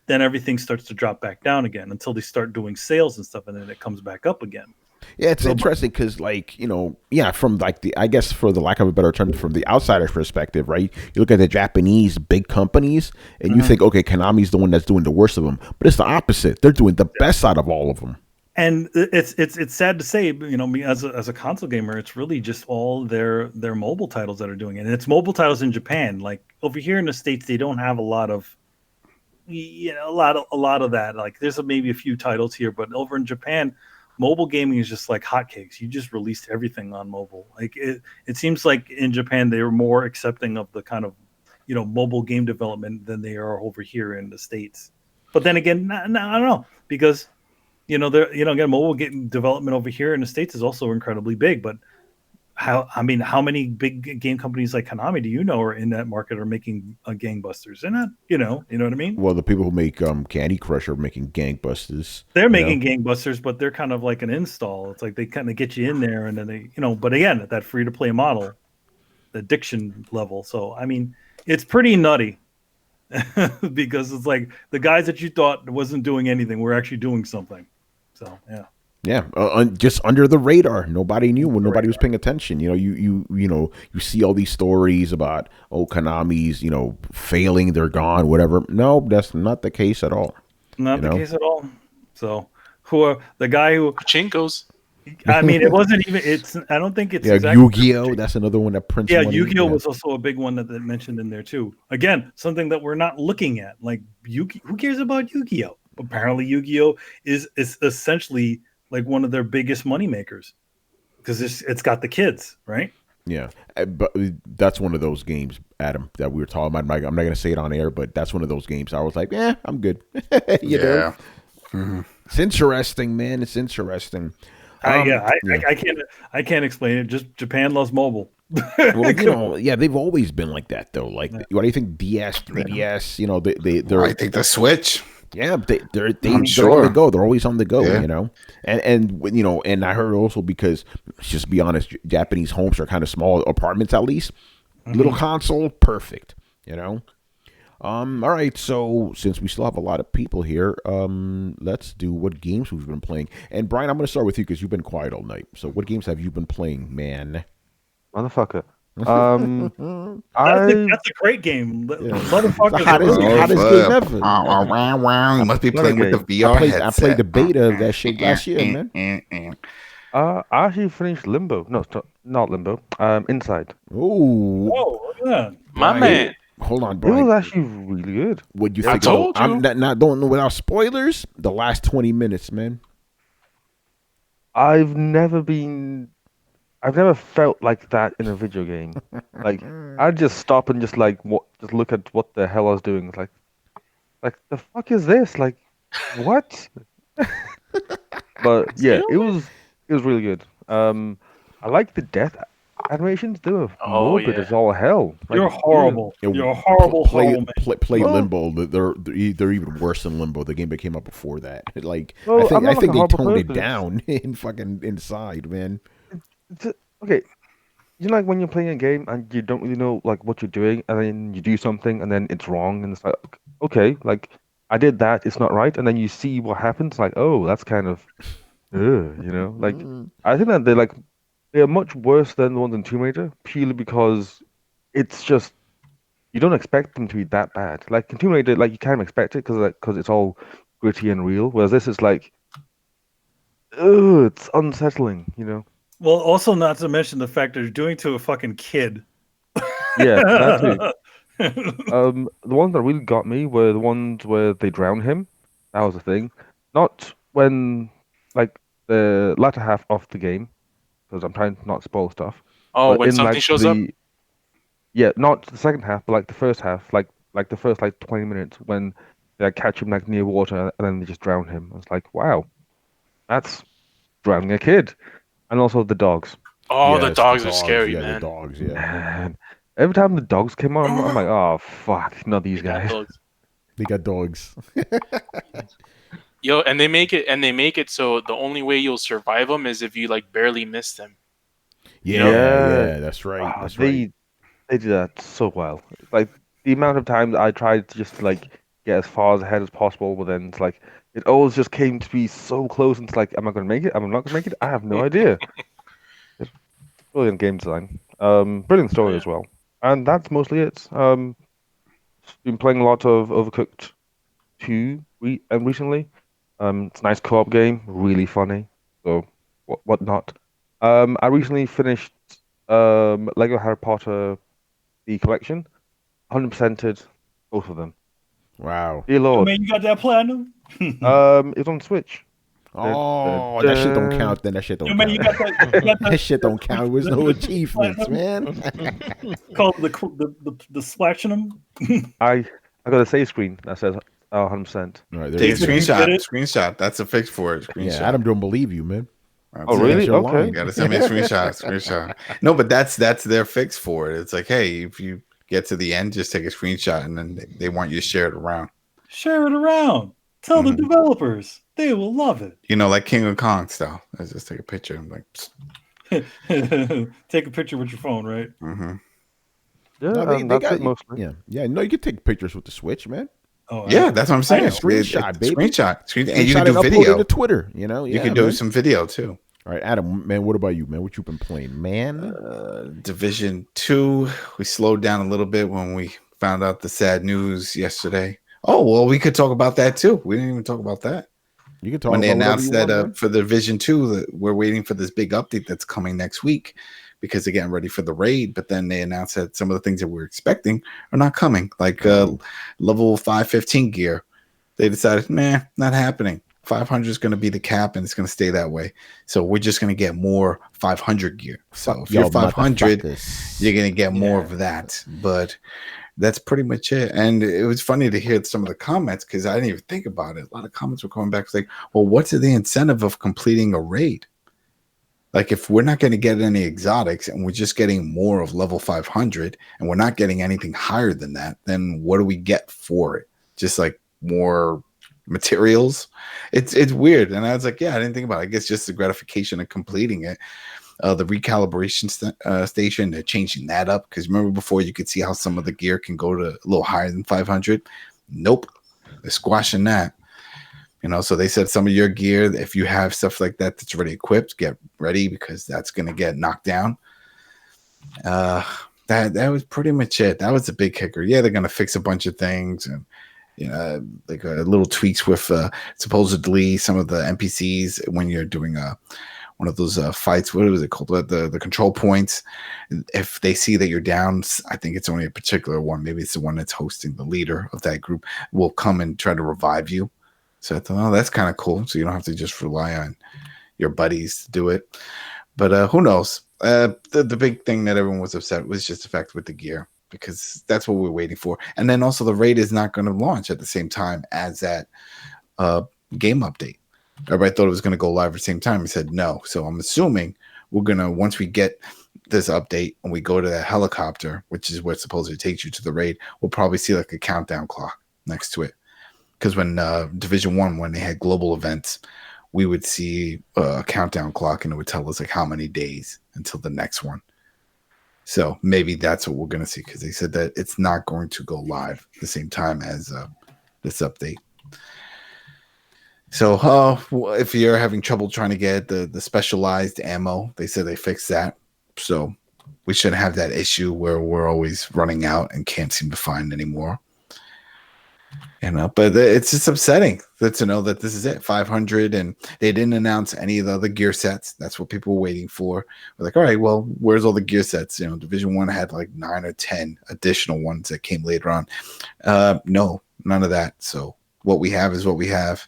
then everything starts to drop back down again until they start doing sales and stuff, and then it comes back up again. Yeah, it's interesting because, from I guess for the lack of a better term, from the outsider's perspective, right? You look at the Japanese big companies and you think, okay, Konami's the one that's doing the worst of them, but it's the opposite. They're doing the best out of all of them. And it's sad to say, me as a console gamer, it's really just all their mobile titles that are doing it. And it's mobile titles in Japan. Like over here in the States, they don't have a lot of that. Like there's maybe a few titles here, but over in Japan, mobile gaming is just like hotcakes. You just released everything on mobile. Like it seems like in Japan they are more accepting of the kind of mobile game development than they are over here in the States. But then again, I don't know, because again, mobile game development over here in the States is also incredibly big. But how many big game companies like Konami do you know are in that market are making gangbusters? They're not, you know what I mean? Well, the people who make Candy Crush are making gangbusters. They're making gangbusters, but they're kind of like an install. It's like they kind of get you in there, and then they, but again, that free to play model, the addiction level. So I mean, it's pretty nutty because it's like the guys that you thought wasn't doing anything were actually doing something. So yeah. Yeah, just under the radar. Nobody knew when nobody was paying attention. You see all these stories about Konami's failing, they're gone, whatever. No, that's not the case at all. Not the case at all. So the guy who Chinkos. I mean, it wasn't even. I don't think it's. Yeah, exactly Yu-Gi-Oh! That's another one that prints. Yeah, money. Yu-Gi-Oh! Was also a big one that they mentioned in there too. Again, something that we're not looking at. Like who cares about Yu-Gi-Oh? Apparently, Yu-Gi-Oh! is essentially like one of their biggest money makers because it's got the kids, right? Yeah, but that's one of those games, Adam, that we were talking about. I'm not going to say it on air, but that's one of those games. I was like, I'm good. you know? Mm-hmm. It's interesting, man. It's interesting. I can't explain it. Just Japan loves mobile. Well, they've always been like that, though. Like, what do you think? DS, 3DS. They're. I think the Switch. Yeah, they're on the go. They're always on the go, and I heard also because, let's just be honest, Japanese homes are kind of small apartments, at least. Mm-hmm. Little console, perfect. All right, so since we still have a lot of people here, let's do what games we've been playing. And Brian, I'm going to start with you because you've been quiet all night. So what games have you been playing, man? Motherfucker. That's a great game. Motherfucker. The hottest game ever. You must be playing with the VR headset. I played the beta of that shit last year, man. I actually finished Limbo. No, not Limbo. Inside. Ooh. Oh, look at that. My man. Hold on, Brian. It was actually really good. What'd you think? I told you. I'm not don't know without spoilers. The last 20 minutes, man. I've never felt like that in a video game. Like I just stop and just look at what the hell I was doing. It's like the fuck is this? Like what? But yeah, it was really good. I like the death animations. They were morbid as all hell. Like, you're horrible. You're a horrible. Play Limbo. They're even worse than Limbo. The game that came out before that. Like well, I think they toned it person. down in fucking Inside, man. Okay, like when you're playing a game and you don't really know like what you're doing, and then you do something and then it's wrong, and it's like, okay, like I did that, it's not right, and then you see what happens, like, oh, that's kind of, like I think that they're much worse than the ones in Tomb Raider, purely because it's just you don't expect them to be that bad. Like in Tomb Raider, like you kind of expect it because it's all gritty and real, whereas this is like, it's unsettling, Well, also not to mention the fact that you're doing to a fucking kid. Yeah, that too. The ones that really got me were the ones where they drown him. That was the thing. Not when, like, the latter half of the game, because I'm trying to not spoil stuff. Oh, but when in, something like, shows up? Yeah, not the second half, but like the first half, like the first like 20 minutes when they catch him like near water and then they just drown him. I was like, wow, that's drowning a kid. And also the dogs. Oh, the Yes, the dogs are dogs. scary, Yeah, the man. dogs. Yeah, Man, every time the dogs came on, I'm like, oh fuck, not these They got guys. dogs. they got dogs. Yo, and they make it so the only way you'll survive them is if you like barely miss them. Yeah, Yeah. yeah, that's right. Ah, That's right. they did that so well. Like the amount of times I tried to just like get as far ahead as possible, but then it's like it always just came to be so close. And it's like, am I going to make it? Am I not going to make it? I have no idea. It's brilliant game design. Brilliant Oh, story yeah. as well. And that's mostly it. Been playing a lot of Overcooked 2 recently. It's a nice co-op game, really funny. So what not? I recently finished Lego Harry Potter the collection, 100%ed both of them. Wow. Dear I Lord. mean, you got that platinum. It's on Switch. Oh, that shit don't count. Then that shit Yo, don't man, you count. got that. You got That that. shit don't count. It was no achievements, man. Called the splashing them. I got a save screen that says 100%. All right, there Take a you go. Did screenshot. it? Screenshot. That's a fix for it. Screenshot. Yeah, Adam don't believe you, man. That's Oh, it. really? You're Okay. lying. You gotta send me a screenshot. Screenshot. No, but that's their fix for it. It's like, hey, if you get to the end, just take a screenshot, and then they want you to share it around. Share it around. Tell the developers. They will love it. You know, like King of Kong style. I just take a picture. I'm like, Take a picture with your phone, right? mm-hmm. Yeah, No, they that's got it mostly. yeah. No, you can take pictures with the Switch, man. Oh, Yeah, that's what I'm saying. Yeah, screenshot, baby. Screenshot. And you can Screenshot do and upload it video. to Twitter. You know, You yeah, can do man. some video too. All right, Adam, man, what about you, man? What you been playing, man? Division 2, we slowed down a little bit when we found out the sad news yesterday. Oh, well, we could talk about that too. We didn't even talk about that. You can talk When they about whatever announced you that want, man. for the Division 2, that we're waiting for this big update that's coming next week because they're getting ready for the raid. But then they announced that some of the things that we're expecting are not coming, like level 515 gear. They decided, not happening. 500 is going to be the cap, and it's going to stay that way. So we're just going to get more 500 gear. So if you're 500, you're going to get more of that. But that's pretty much it. And it was funny to hear some of the comments because I didn't even think about it. A lot of comments were coming back like, well, what's the incentive of completing a raid? Like, if we're not going to get any exotics and we're just getting more of level 500 and we're not getting anything higher than that, then what do we get for it? Just like more materials. It's weird. And I was like, yeah, I didn't think about it. I guess just the gratification of completing it. The recalibration station, they're changing that up because remember before you could see how some of the gear can go to a little higher than 500. Nope, they're squashing that. You know, so they said some of your gear, if you have stuff like that that's already equipped, get ready because that's going to get knocked down. That was pretty much it. That was the big kicker. Yeah, they're going to fix a bunch of things and like little tweaks with supposedly some of the NPCs when you're doing one of those fights. What was it called? The control points. If they see that you're down, I think it's only a particular one. Maybe it's the one that's hosting the leader of that group will come and try to revive you. So I thought, oh, that's kind of cool. So you don't have to just rely on your buddies to do it. But who knows? The big thing that everyone was upset was just the fact with the gear, because that's what we're waiting for. And then also the raid is not going to launch at the same time as that game update. Everybody thought it was going to go live at the same time. I said no. So I'm assuming we're going to, once we get this update and we go to that helicopter, which is what supposedly takes you to the raid, we'll probably see like a countdown clock next to it. Because when Division 1, when they had global events, we would see a countdown clock and it would tell us like how many days until the next one. So maybe that's what we're going to see, because they said that it's not going to go live at the same time as this update. So if you're having trouble trying to get the specialized ammo, they said they fixed that. So we shouldn't have that issue where we're always running out and can't seem to find any more. But it's just upsetting to know that this is it, 500, and they didn't announce any of the other gear sets. That's what people were waiting for. We're like, all right, well, where's all the gear sets? Division 1 had like 9 or 10 additional ones that came later on. No, none of that. So what we have is what we have.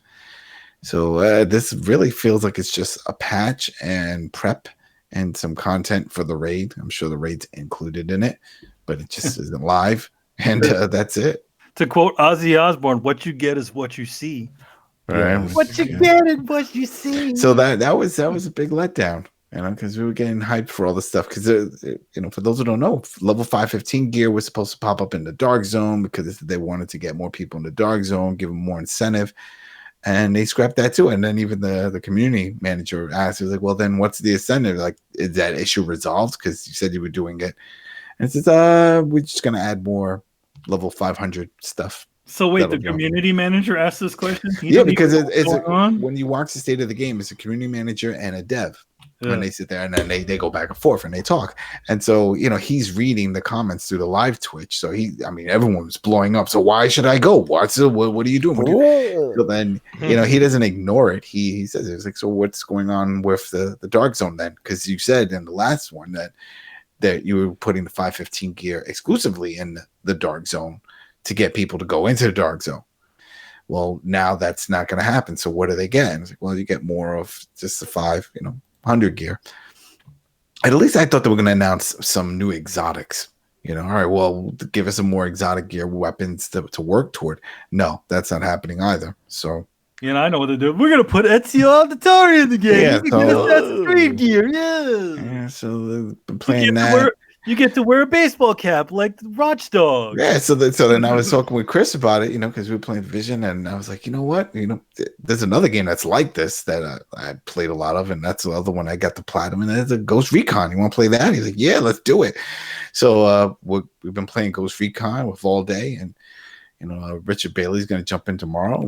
So this really feels like it's just a patch and prep and some content for the raid. I'm sure the raid's included in it, but it just isn't live, and that's it. To quote Ozzy Osbourne, "What you get is what you see." Right? What you get is what you see. So that was a big letdown, because we were getting hyped for all this stuff. Because for those who don't know, level 515 gear was supposed to pop up in the Dark Zone because they wanted to get more people in the Dark Zone, give them more incentive, and they scrapped that too. And then even the community manager asked, he was like, "Well, then what's the incentive? Like, is that issue resolved? Because you said you were doing it." And it says, "We're just gonna add more level 500 stuff." So wait, the community manager asked this question? Because when you watch the state of the game, it's a community manager and a dev. Yeah. And they sit there and then they go back and forth and they talk. And so, he's reading the comments through the live Twitch. So everyone was blowing up. So why should I go? What are you doing? So then, he doesn't ignore it. He says, it's like, so what's going on with the Dark Zone then? Because you said in the last one that you were putting the 515 gear exclusively in the Dark Zone to get people to go into the Dark Zone. Well, now that's not going to happen. So what do they get? It's like, well, you get more of just the 500 gear. And at least I thought they were going to announce some new exotics. All right, well, give us some more exotic gear weapons to work toward. No, that's not happening either. So, I know what they're doing. We're going to put Ezio Auditore in the game. Yeah, that's stream gear. Yeah, so they've been playing that. You get to wear a baseball cap like the Watchdog. Yeah, so then I was talking with Chris about it, because we were playing Vision, and I was like, you know what? There's another game that's like this that I played a lot of, and that's the other one I got the platinum, and it's a Ghost Recon. You want to play that? He's like, yeah, let's do it. So we've been playing Ghost Recon with all day, and Richard Bailey's going to jump in tomorrow.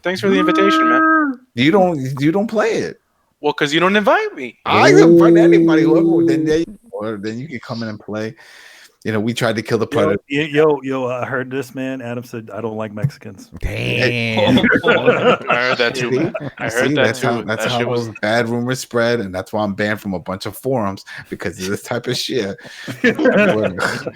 Thanks for the invitation, man. You don't play it. Well, because you don't invite me. I invite anybody. Then you can come in and play. We tried to kill the Predator. Yo, I heard this, man. Adam said, I don't like Mexicans. Damn. I heard that too, man. I heard that too. That's how those bad rumors spread, and that's why I'm banned from a bunch of forums because of this type of shit.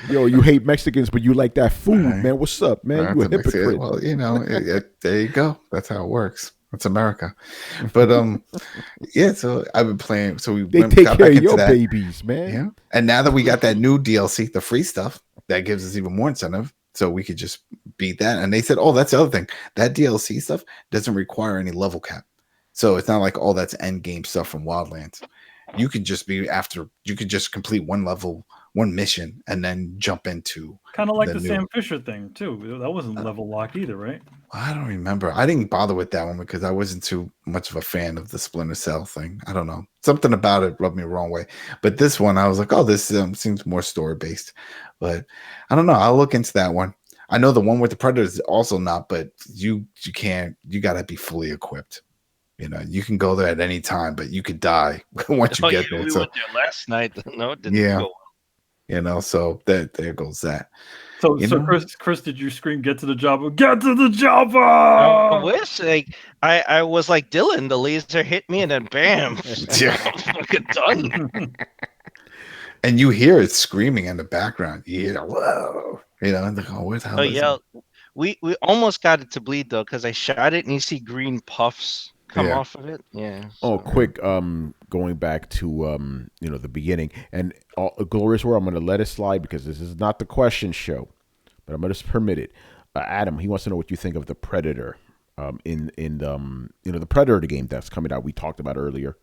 Yo, you hate Mexicans, but you like that food, man. What's up, man? You a hypocrite. Well, there you go. That's how it works. It's America. But so I've been playing. So they take care of your babies, man. Yeah. And now that we got that new DLC, the free stuff, that gives us even more incentive. So we could just beat that. And they said, oh, that's the other thing. That DLC stuff doesn't require any level cap. So it's not like, oh, that's end game stuff from Wildlands. You could just complete one level, one mission, and then jump into kind of like the Sam Fisher thing too. That wasn't level locked either, right? I don't remember. I didn't bother with that one because I wasn't too much of a fan of the Splinter Cell thing. I don't know. Something about it rubbed me the wrong way. But this one, I was like, oh, this seems more story based. But I don't know. I'll look into that one. I know the one with the Predator is also not, but you got to be fully equipped. You can go there at any time, but you could die once you get there. We went there last night. No, it didn't go well. So there goes that. So Chris, did you scream, "Get to the Java! Get to the Java!" I wish. I was like Dylan. The laser hit me, and then bam, fucking done. And you hear it screaming in the background. You hear, whoa, and like, oh, where's the hell? Oh yeah, we almost got it to bleed though because I shot it and you see green puffs come off of it. Yeah. Oh, quick. Going back to the beginning and Glorious War. I'm going to let it slide because this is not the question show, but I'm going to permit it. Adam, he wants to know what you think of the Predator, in the Predator game that's coming out. We talked about earlier.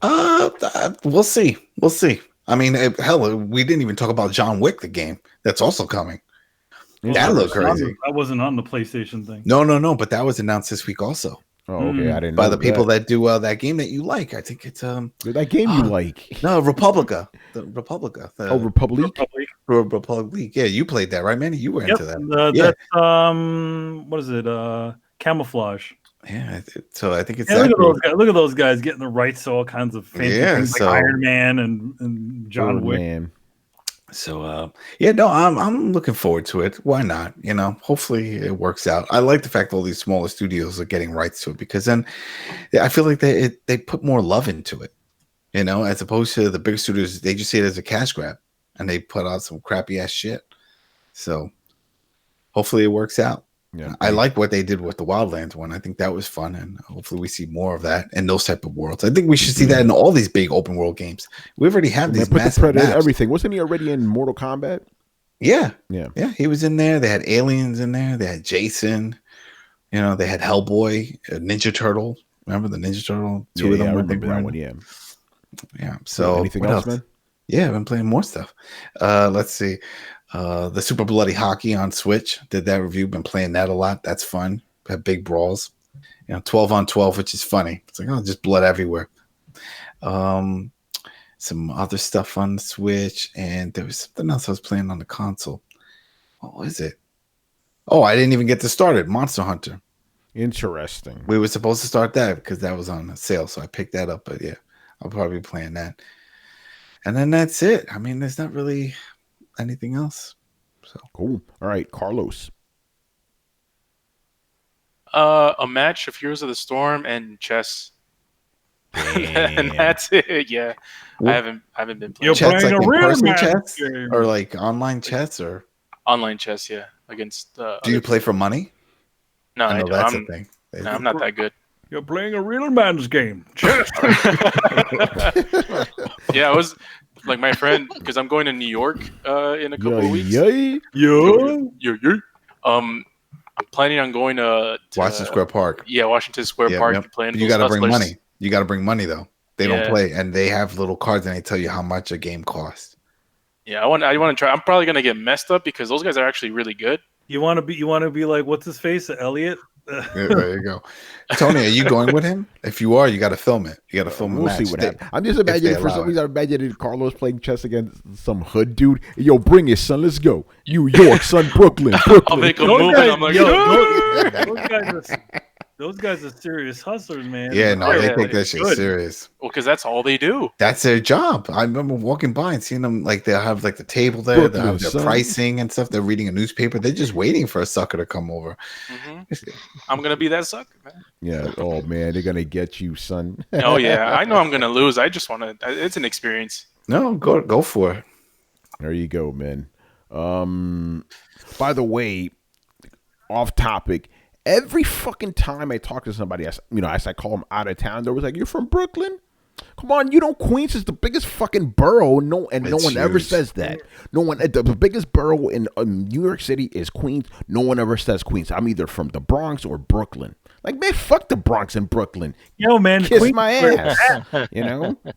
We'll see. I mean, hell, we didn't even talk about John Wick, the game that's also coming. That looked crazy. I wasn't on the PlayStation thing. No, but that was announced this week also. Oh, okay. I didn't know by the people that do that game that you like. I think it's that game you like. No, Republica. The Republica. Republic. Yeah, you played that, right, Manny? You were into that. That's what is it? Camouflage. Yeah, so I think it's look at those guys. Look at those guys getting the rights to all kinds of fancy things like Iron Man and John Wick. Man. So I'm looking forward to it. Why not? Hopefully it works out. I like the fact that all these smaller studios are getting rights to it because then I feel like they put more love into it. As opposed to the big studios, they just see it as a cash grab and they put out some crappy ass shit. So hopefully it works out. Yeah, I like what they did with the Wildlands one. I think that was fun, and hopefully we see more of that in those type of worlds. I think we should see that in all these big open world games. We already have these put the massive Predator, maps. everything. Wasn't he already in Mortal Kombat? Yeah, Yeah. He was in there. They had aliens in there. They had Jason. You know, they had Hellboy, Ninja Turtle. Remember the Ninja Turtle? Two of them I were remember there. that one. Yeah. Yeah. So anything what else, man? Yeah, I've been playing more stuff. Let's see. The Super Bloody Hockey on Switch. Did that review. Been playing that a lot. That's fun. Have big brawls. 12 on 12, which is funny. It's like, just blood everywhere. Some other stuff on the Switch, and there was something else I was playing on the console. What was it? Oh, I didn't even get to start it. Monster Hunter. Interesting. We were supposed to start that because that was on sale, so I picked that up. But yeah, I'll probably be playing that. And then that's it. I mean, there's not really anything else. So cool. All right, Carlos. A match of Heroes of the Storm and chess. And that's it. Yeah, I haven't been playing. You're chess, playing like a real in-person match chess game. or like online chess or Online chess. Yeah, against. do you play for money? No, I know do. that's a thing. No, I'm not that good. You're playing a real man's game. Chess. Yeah, I was like my friend because I'm going to New York in a couple of weeks. Yeah. I'm planning on going to Washington Square Park. Yeah, Washington Square Park. To play in you got to bring Hustlers. money. You got to bring money though. They don't play, and they have little cards, and they tell you how much a game costs. Yeah, I want to try. I'm probably gonna get messed up because those guys are actually really good. You want to be like what's his face, Elliot? There you go. Tony, are you going with him? If you are, you got to film it. You got to film. We'll the match. see what happens. I'm just imagining for some reason. I'm imagining Carlos playing chess against some hood dude. Yo, bring it, son. Let's go. New York, son. Brooklyn. I'll make a move, and I'm like, those guys are serious hustlers, man. Yeah, no, they take that shit serious. Well, because that's all they do. That's their job. I remember walking by and seeing them, like they'll have like the table there, Brooklyn, they'll have their son. pricing and stuff. They're reading a newspaper. They're just waiting for a sucker to come over. Mm-hmm. I'm gonna be that sucker, man. Yeah. Oh man, they're gonna get you, son. Oh yeah, I know I'm gonna lose. I just want to. It's an experience. No, go for it. There you go, man. By the way, off topic. Every fucking time I talk to somebody, as I call them out of town, they're always like, "You're from Brooklyn? Come on, Queens is the biggest fucking borough." No one ever says that. No one. The biggest borough in New York City is Queens. No one ever says Queens. I'm either from the Bronx or Brooklyn. Like, man, fuck the Bronx and Brooklyn. Yo, man, kiss Queens my ass.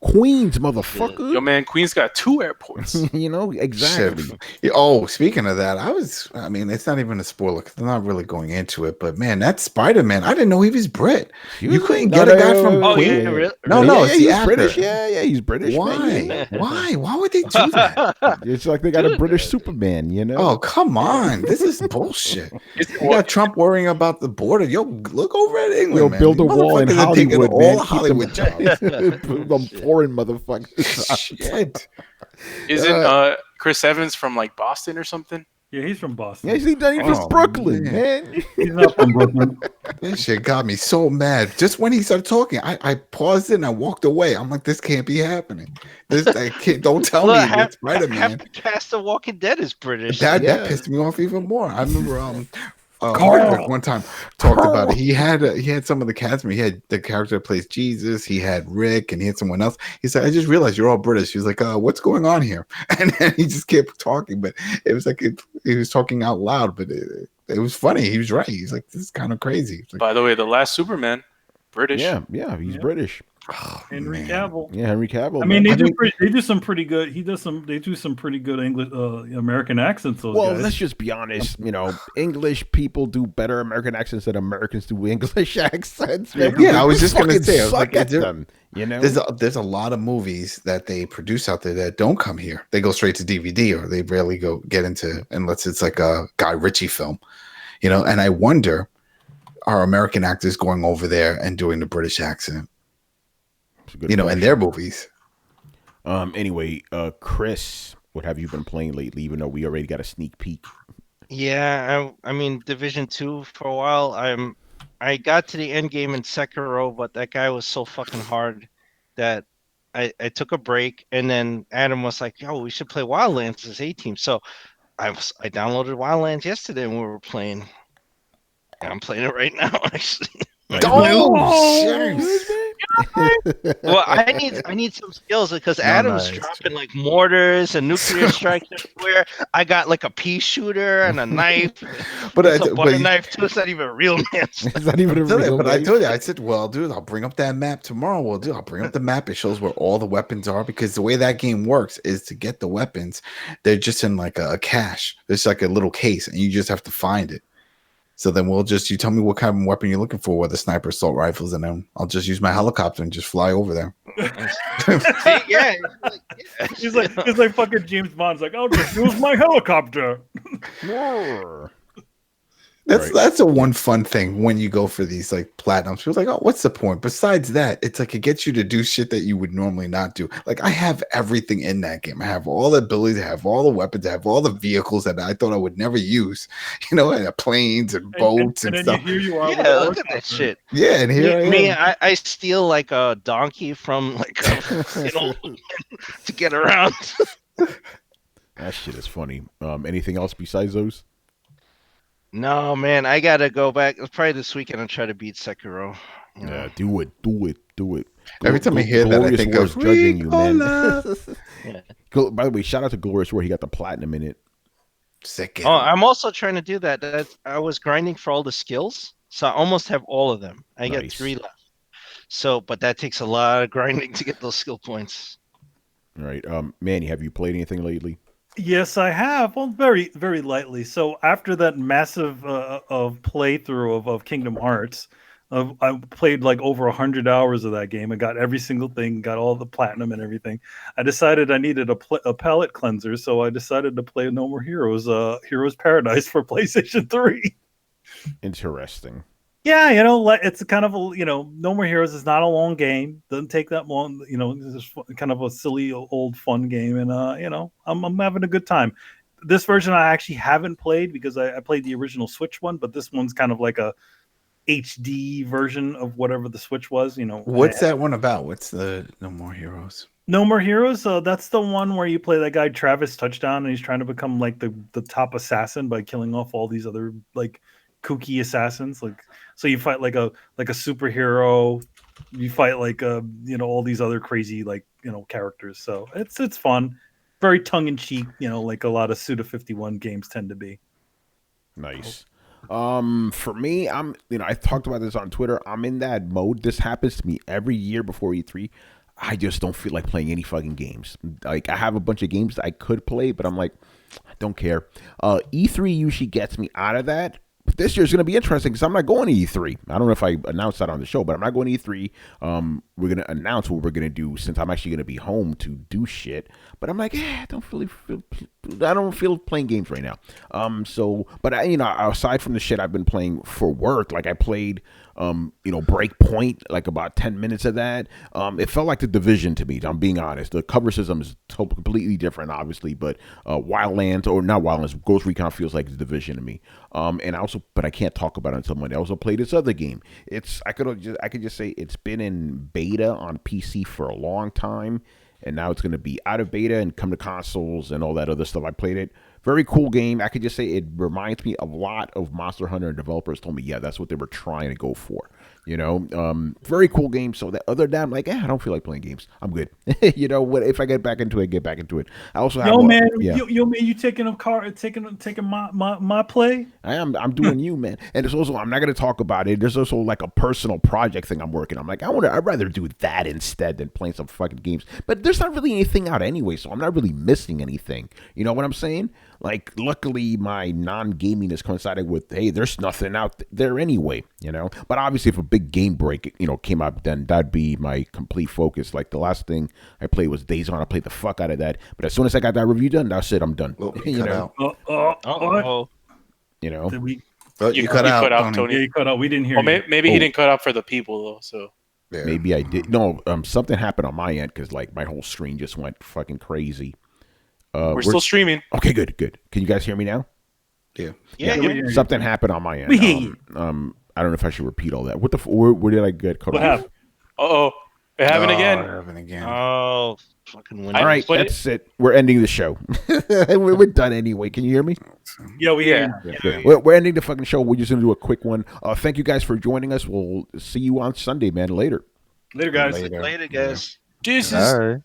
Queens, motherfucker. Yo, man, Queens got 2 airports. Exactly. Shit. Oh, speaking of that, I mean, it's not even a spoiler because I'm not really going into it. But man, that Spider-Man, I didn't know he was Brit. You couldn't get a guy from Queens. Yeah, really? No, it's the he's actor. British. Yeah, he's British. Why? Man. Why would they do that? It's like they got a British Superman, Oh, come on. This is bullshit. You got Trump worrying about the border. Yo, look over at England, man. Build a wall in Hollywood, man. All Hollywood jobs. Them foreign motherfuckers. Shit. Isn't Chris Evans from like Boston or something? Yeah, he's from Boston. Yeah, he's from Brooklyn, man. He's not from Brooklyn. This shit got me so mad. Just when he started talking, I paused it and I walked away. I'm like, this can't be happening. Don't tell me it's Spider-Man. Half the cast of Walking Dead is British. That pissed me off even more. I remember one time talked about it. He had some of the cast. He had the character that plays Jesus. He had Rick, and he had someone else. He said, "I just realized you're all British." He was like, "What's going on here?" And then he just kept talking, but it was like he was talking out loud, but it was funny. He was right. He's like, "This is kind of crazy." Like, by the way, the last Superman, British. Yeah, he's British. Oh, Henry Cavill. Yeah, Henry Cavill. I mean, they do some pretty good. They do some pretty good English, American accents. Those guys. Let's just be honest. English people do better American accents than Americans do English accents. Yeah, I was just gonna say, suck at them. There's a lot of movies that they produce out there that don't come here. They go straight to DVD, or they rarely get into unless it's like a Guy Ritchie film. And I wonder, are American actors going over there and doing the British accent? In their movies. Anyway, Chris, what have you been playing lately? Even though we already got a sneak peek. Yeah, I mean Division 2 for a while. I got to the end game in Sekiro, but that guy was so fucking hard that I took a break. And then Adam was like, "Yo, we should play Wildlands as A team." So I downloaded Wildlands yesterday and we were playing. I'm playing it right now, actually. Oh, James. Well, I need some skills because Adam's nice. dropping like mortars and nuclear strikes everywhere. I got like a pea shooter and a knife. But It's a but butter knife too. It's not even a real man. It's not even a real But I knife. told you, I said, well, dude, I'll bring up that map tomorrow. Well, dude, I'll bring up the map. It shows where all the weapons are because the way that game works is to get the weapons, they're just in like a cache. There's like a little case, and you just have to find it. So then you tell me what kind of weapon you're looking for, whether sniper, assault rifles, and then I'll just use my helicopter and just fly over there. Yeah, He's like fucking James Bond's like, I'll just use my helicopter. That's a one fun thing when you go for these like platinums. People's like, oh, what's the point? Besides that, it's like it gets you to do shit that you would normally not do. Like I have everything in that game. I have all the abilities, I have all the weapons, I have all the vehicles that I thought I would never use. You know, and planes and boats and then stuff. Here you are. yeah. Look at that shit. Yeah, and here I am. Me, I steal like a donkey from like to get around. That shit is funny. Anything else besides those? No, man, I gotta go back. Probably this weekend and try to beat Sekiro. You know? Yeah, do it. Every time I hear that, I Glorious think War's of judging you, man. Yeah. By the way, shout out to Glorious War. He got the platinum in it. Sick. Oh, I'm also trying to do that. I was grinding for all the skills, so I almost have all of them. I got Nice. 3 left. So, but that takes a lot of grinding to get those skill points. All right. Manny, have you played anything lately? Yes, I have. Well, very, very lightly. So after that massive of playthrough of Kingdom Hearts, I played like over 100 hours of that game. I got every single thing, got all the platinum and everything. I decided I needed a palate cleanser, so I decided to play No More Heroes, Heroes Paradise for PlayStation 3. Interesting. Yeah, it's kind of No More Heroes is not a long game. Doesn't take that long. It's just kind of a silly old fun game, and I'm having a good time. This version I actually haven't played because I played the original Switch one, but this one's kind of like a HD version of whatever the Switch was. What's that one about? What's the No More Heroes? No More Heroes. That's the one where you play that guy Travis Touchdown, and he's trying to become like the top assassin by killing off all these other like kooky assassins. So you fight like a superhero, you fight like all these other crazy characters. So it's fun, very tongue in cheek, like a lot of Suda 51 games tend to be. Nice. For me, I talked about this on Twitter. I'm in that mode. This happens to me every year before E3. I just don't feel like playing any fucking games. Like I have a bunch of games that I could play, but I'm like, I don't care. E3 usually gets me out of that. But this year's going to be interesting because I'm not going to E3. I don't know if I announced that on the show, but I'm not going to E3. We're going to announce what we're going to do since I'm actually going to be home to do shit. But I'm like, I don't feel playing games right now. But aside from the shit I've been playing for work, like I played, Breakpoint, like about 10 minutes of that. It felt like The Division to me. I'm being honest. The cover system is completely different, obviously, but Wildlands, or not Wildlands, Ghost Recon feels like The Division to me. But I can't talk about it until Monday. I also played this other game. I could just say it's been in beta on PC for a long time, and now it's going to be out of beta and come to consoles and all that other stuff. I played it. Very cool game. I could just say it reminds me a lot of Monster Hunter, and developers told me, yeah, that's what they were trying to go for. Very cool game. So that other than that, I'm like, I don't feel like playing games. I'm good. What if I get back into it, get back into it. I also have man, yeah. you taking my play? I'm doing you, man. And it's also, I'm not going to talk about it. There's also like a personal project thing I'm working on. I'm like, I'd rather do that instead than playing some fucking games. But there's not really anything out anyway, so I'm not really missing anything. You know what I'm saying? Like, luckily, my non-gaming is coinciding with, hey, there's nothing out there anyway, But obviously, if a big game break, came up, then that'd be my complete focus. Like, the last thing I played was Days Gone. I played the fuck out of that. But as soon as I got that review done, that's it. I'm done. Well, you cut out. Did we? You cut out, Tony. Yeah, you cut out. We didn't hear you. Maybe he didn't cut out for the people, though, so... Yeah. Maybe I did. No, something happened on my end because, like, my whole screen just went fucking crazy. We're still streaming. Okay, good. Can you guys hear me now? Yeah. Something happened on my end. I don't know if I should repeat all that. Where did I get cut off? What happened? Uh-oh. It happened Oh, again. it happened again. Oh, fucking win. All right, but that's it. We're ending the show. we're done anyway. Can you hear me? Yeah, we Yeah. hear you. Good. We're ending the fucking show. We're just gonna do a quick one. Thank you guys for joining us. We'll see you on Sunday, man. Later. Later, guys. Later, guys. Jesus. Bye.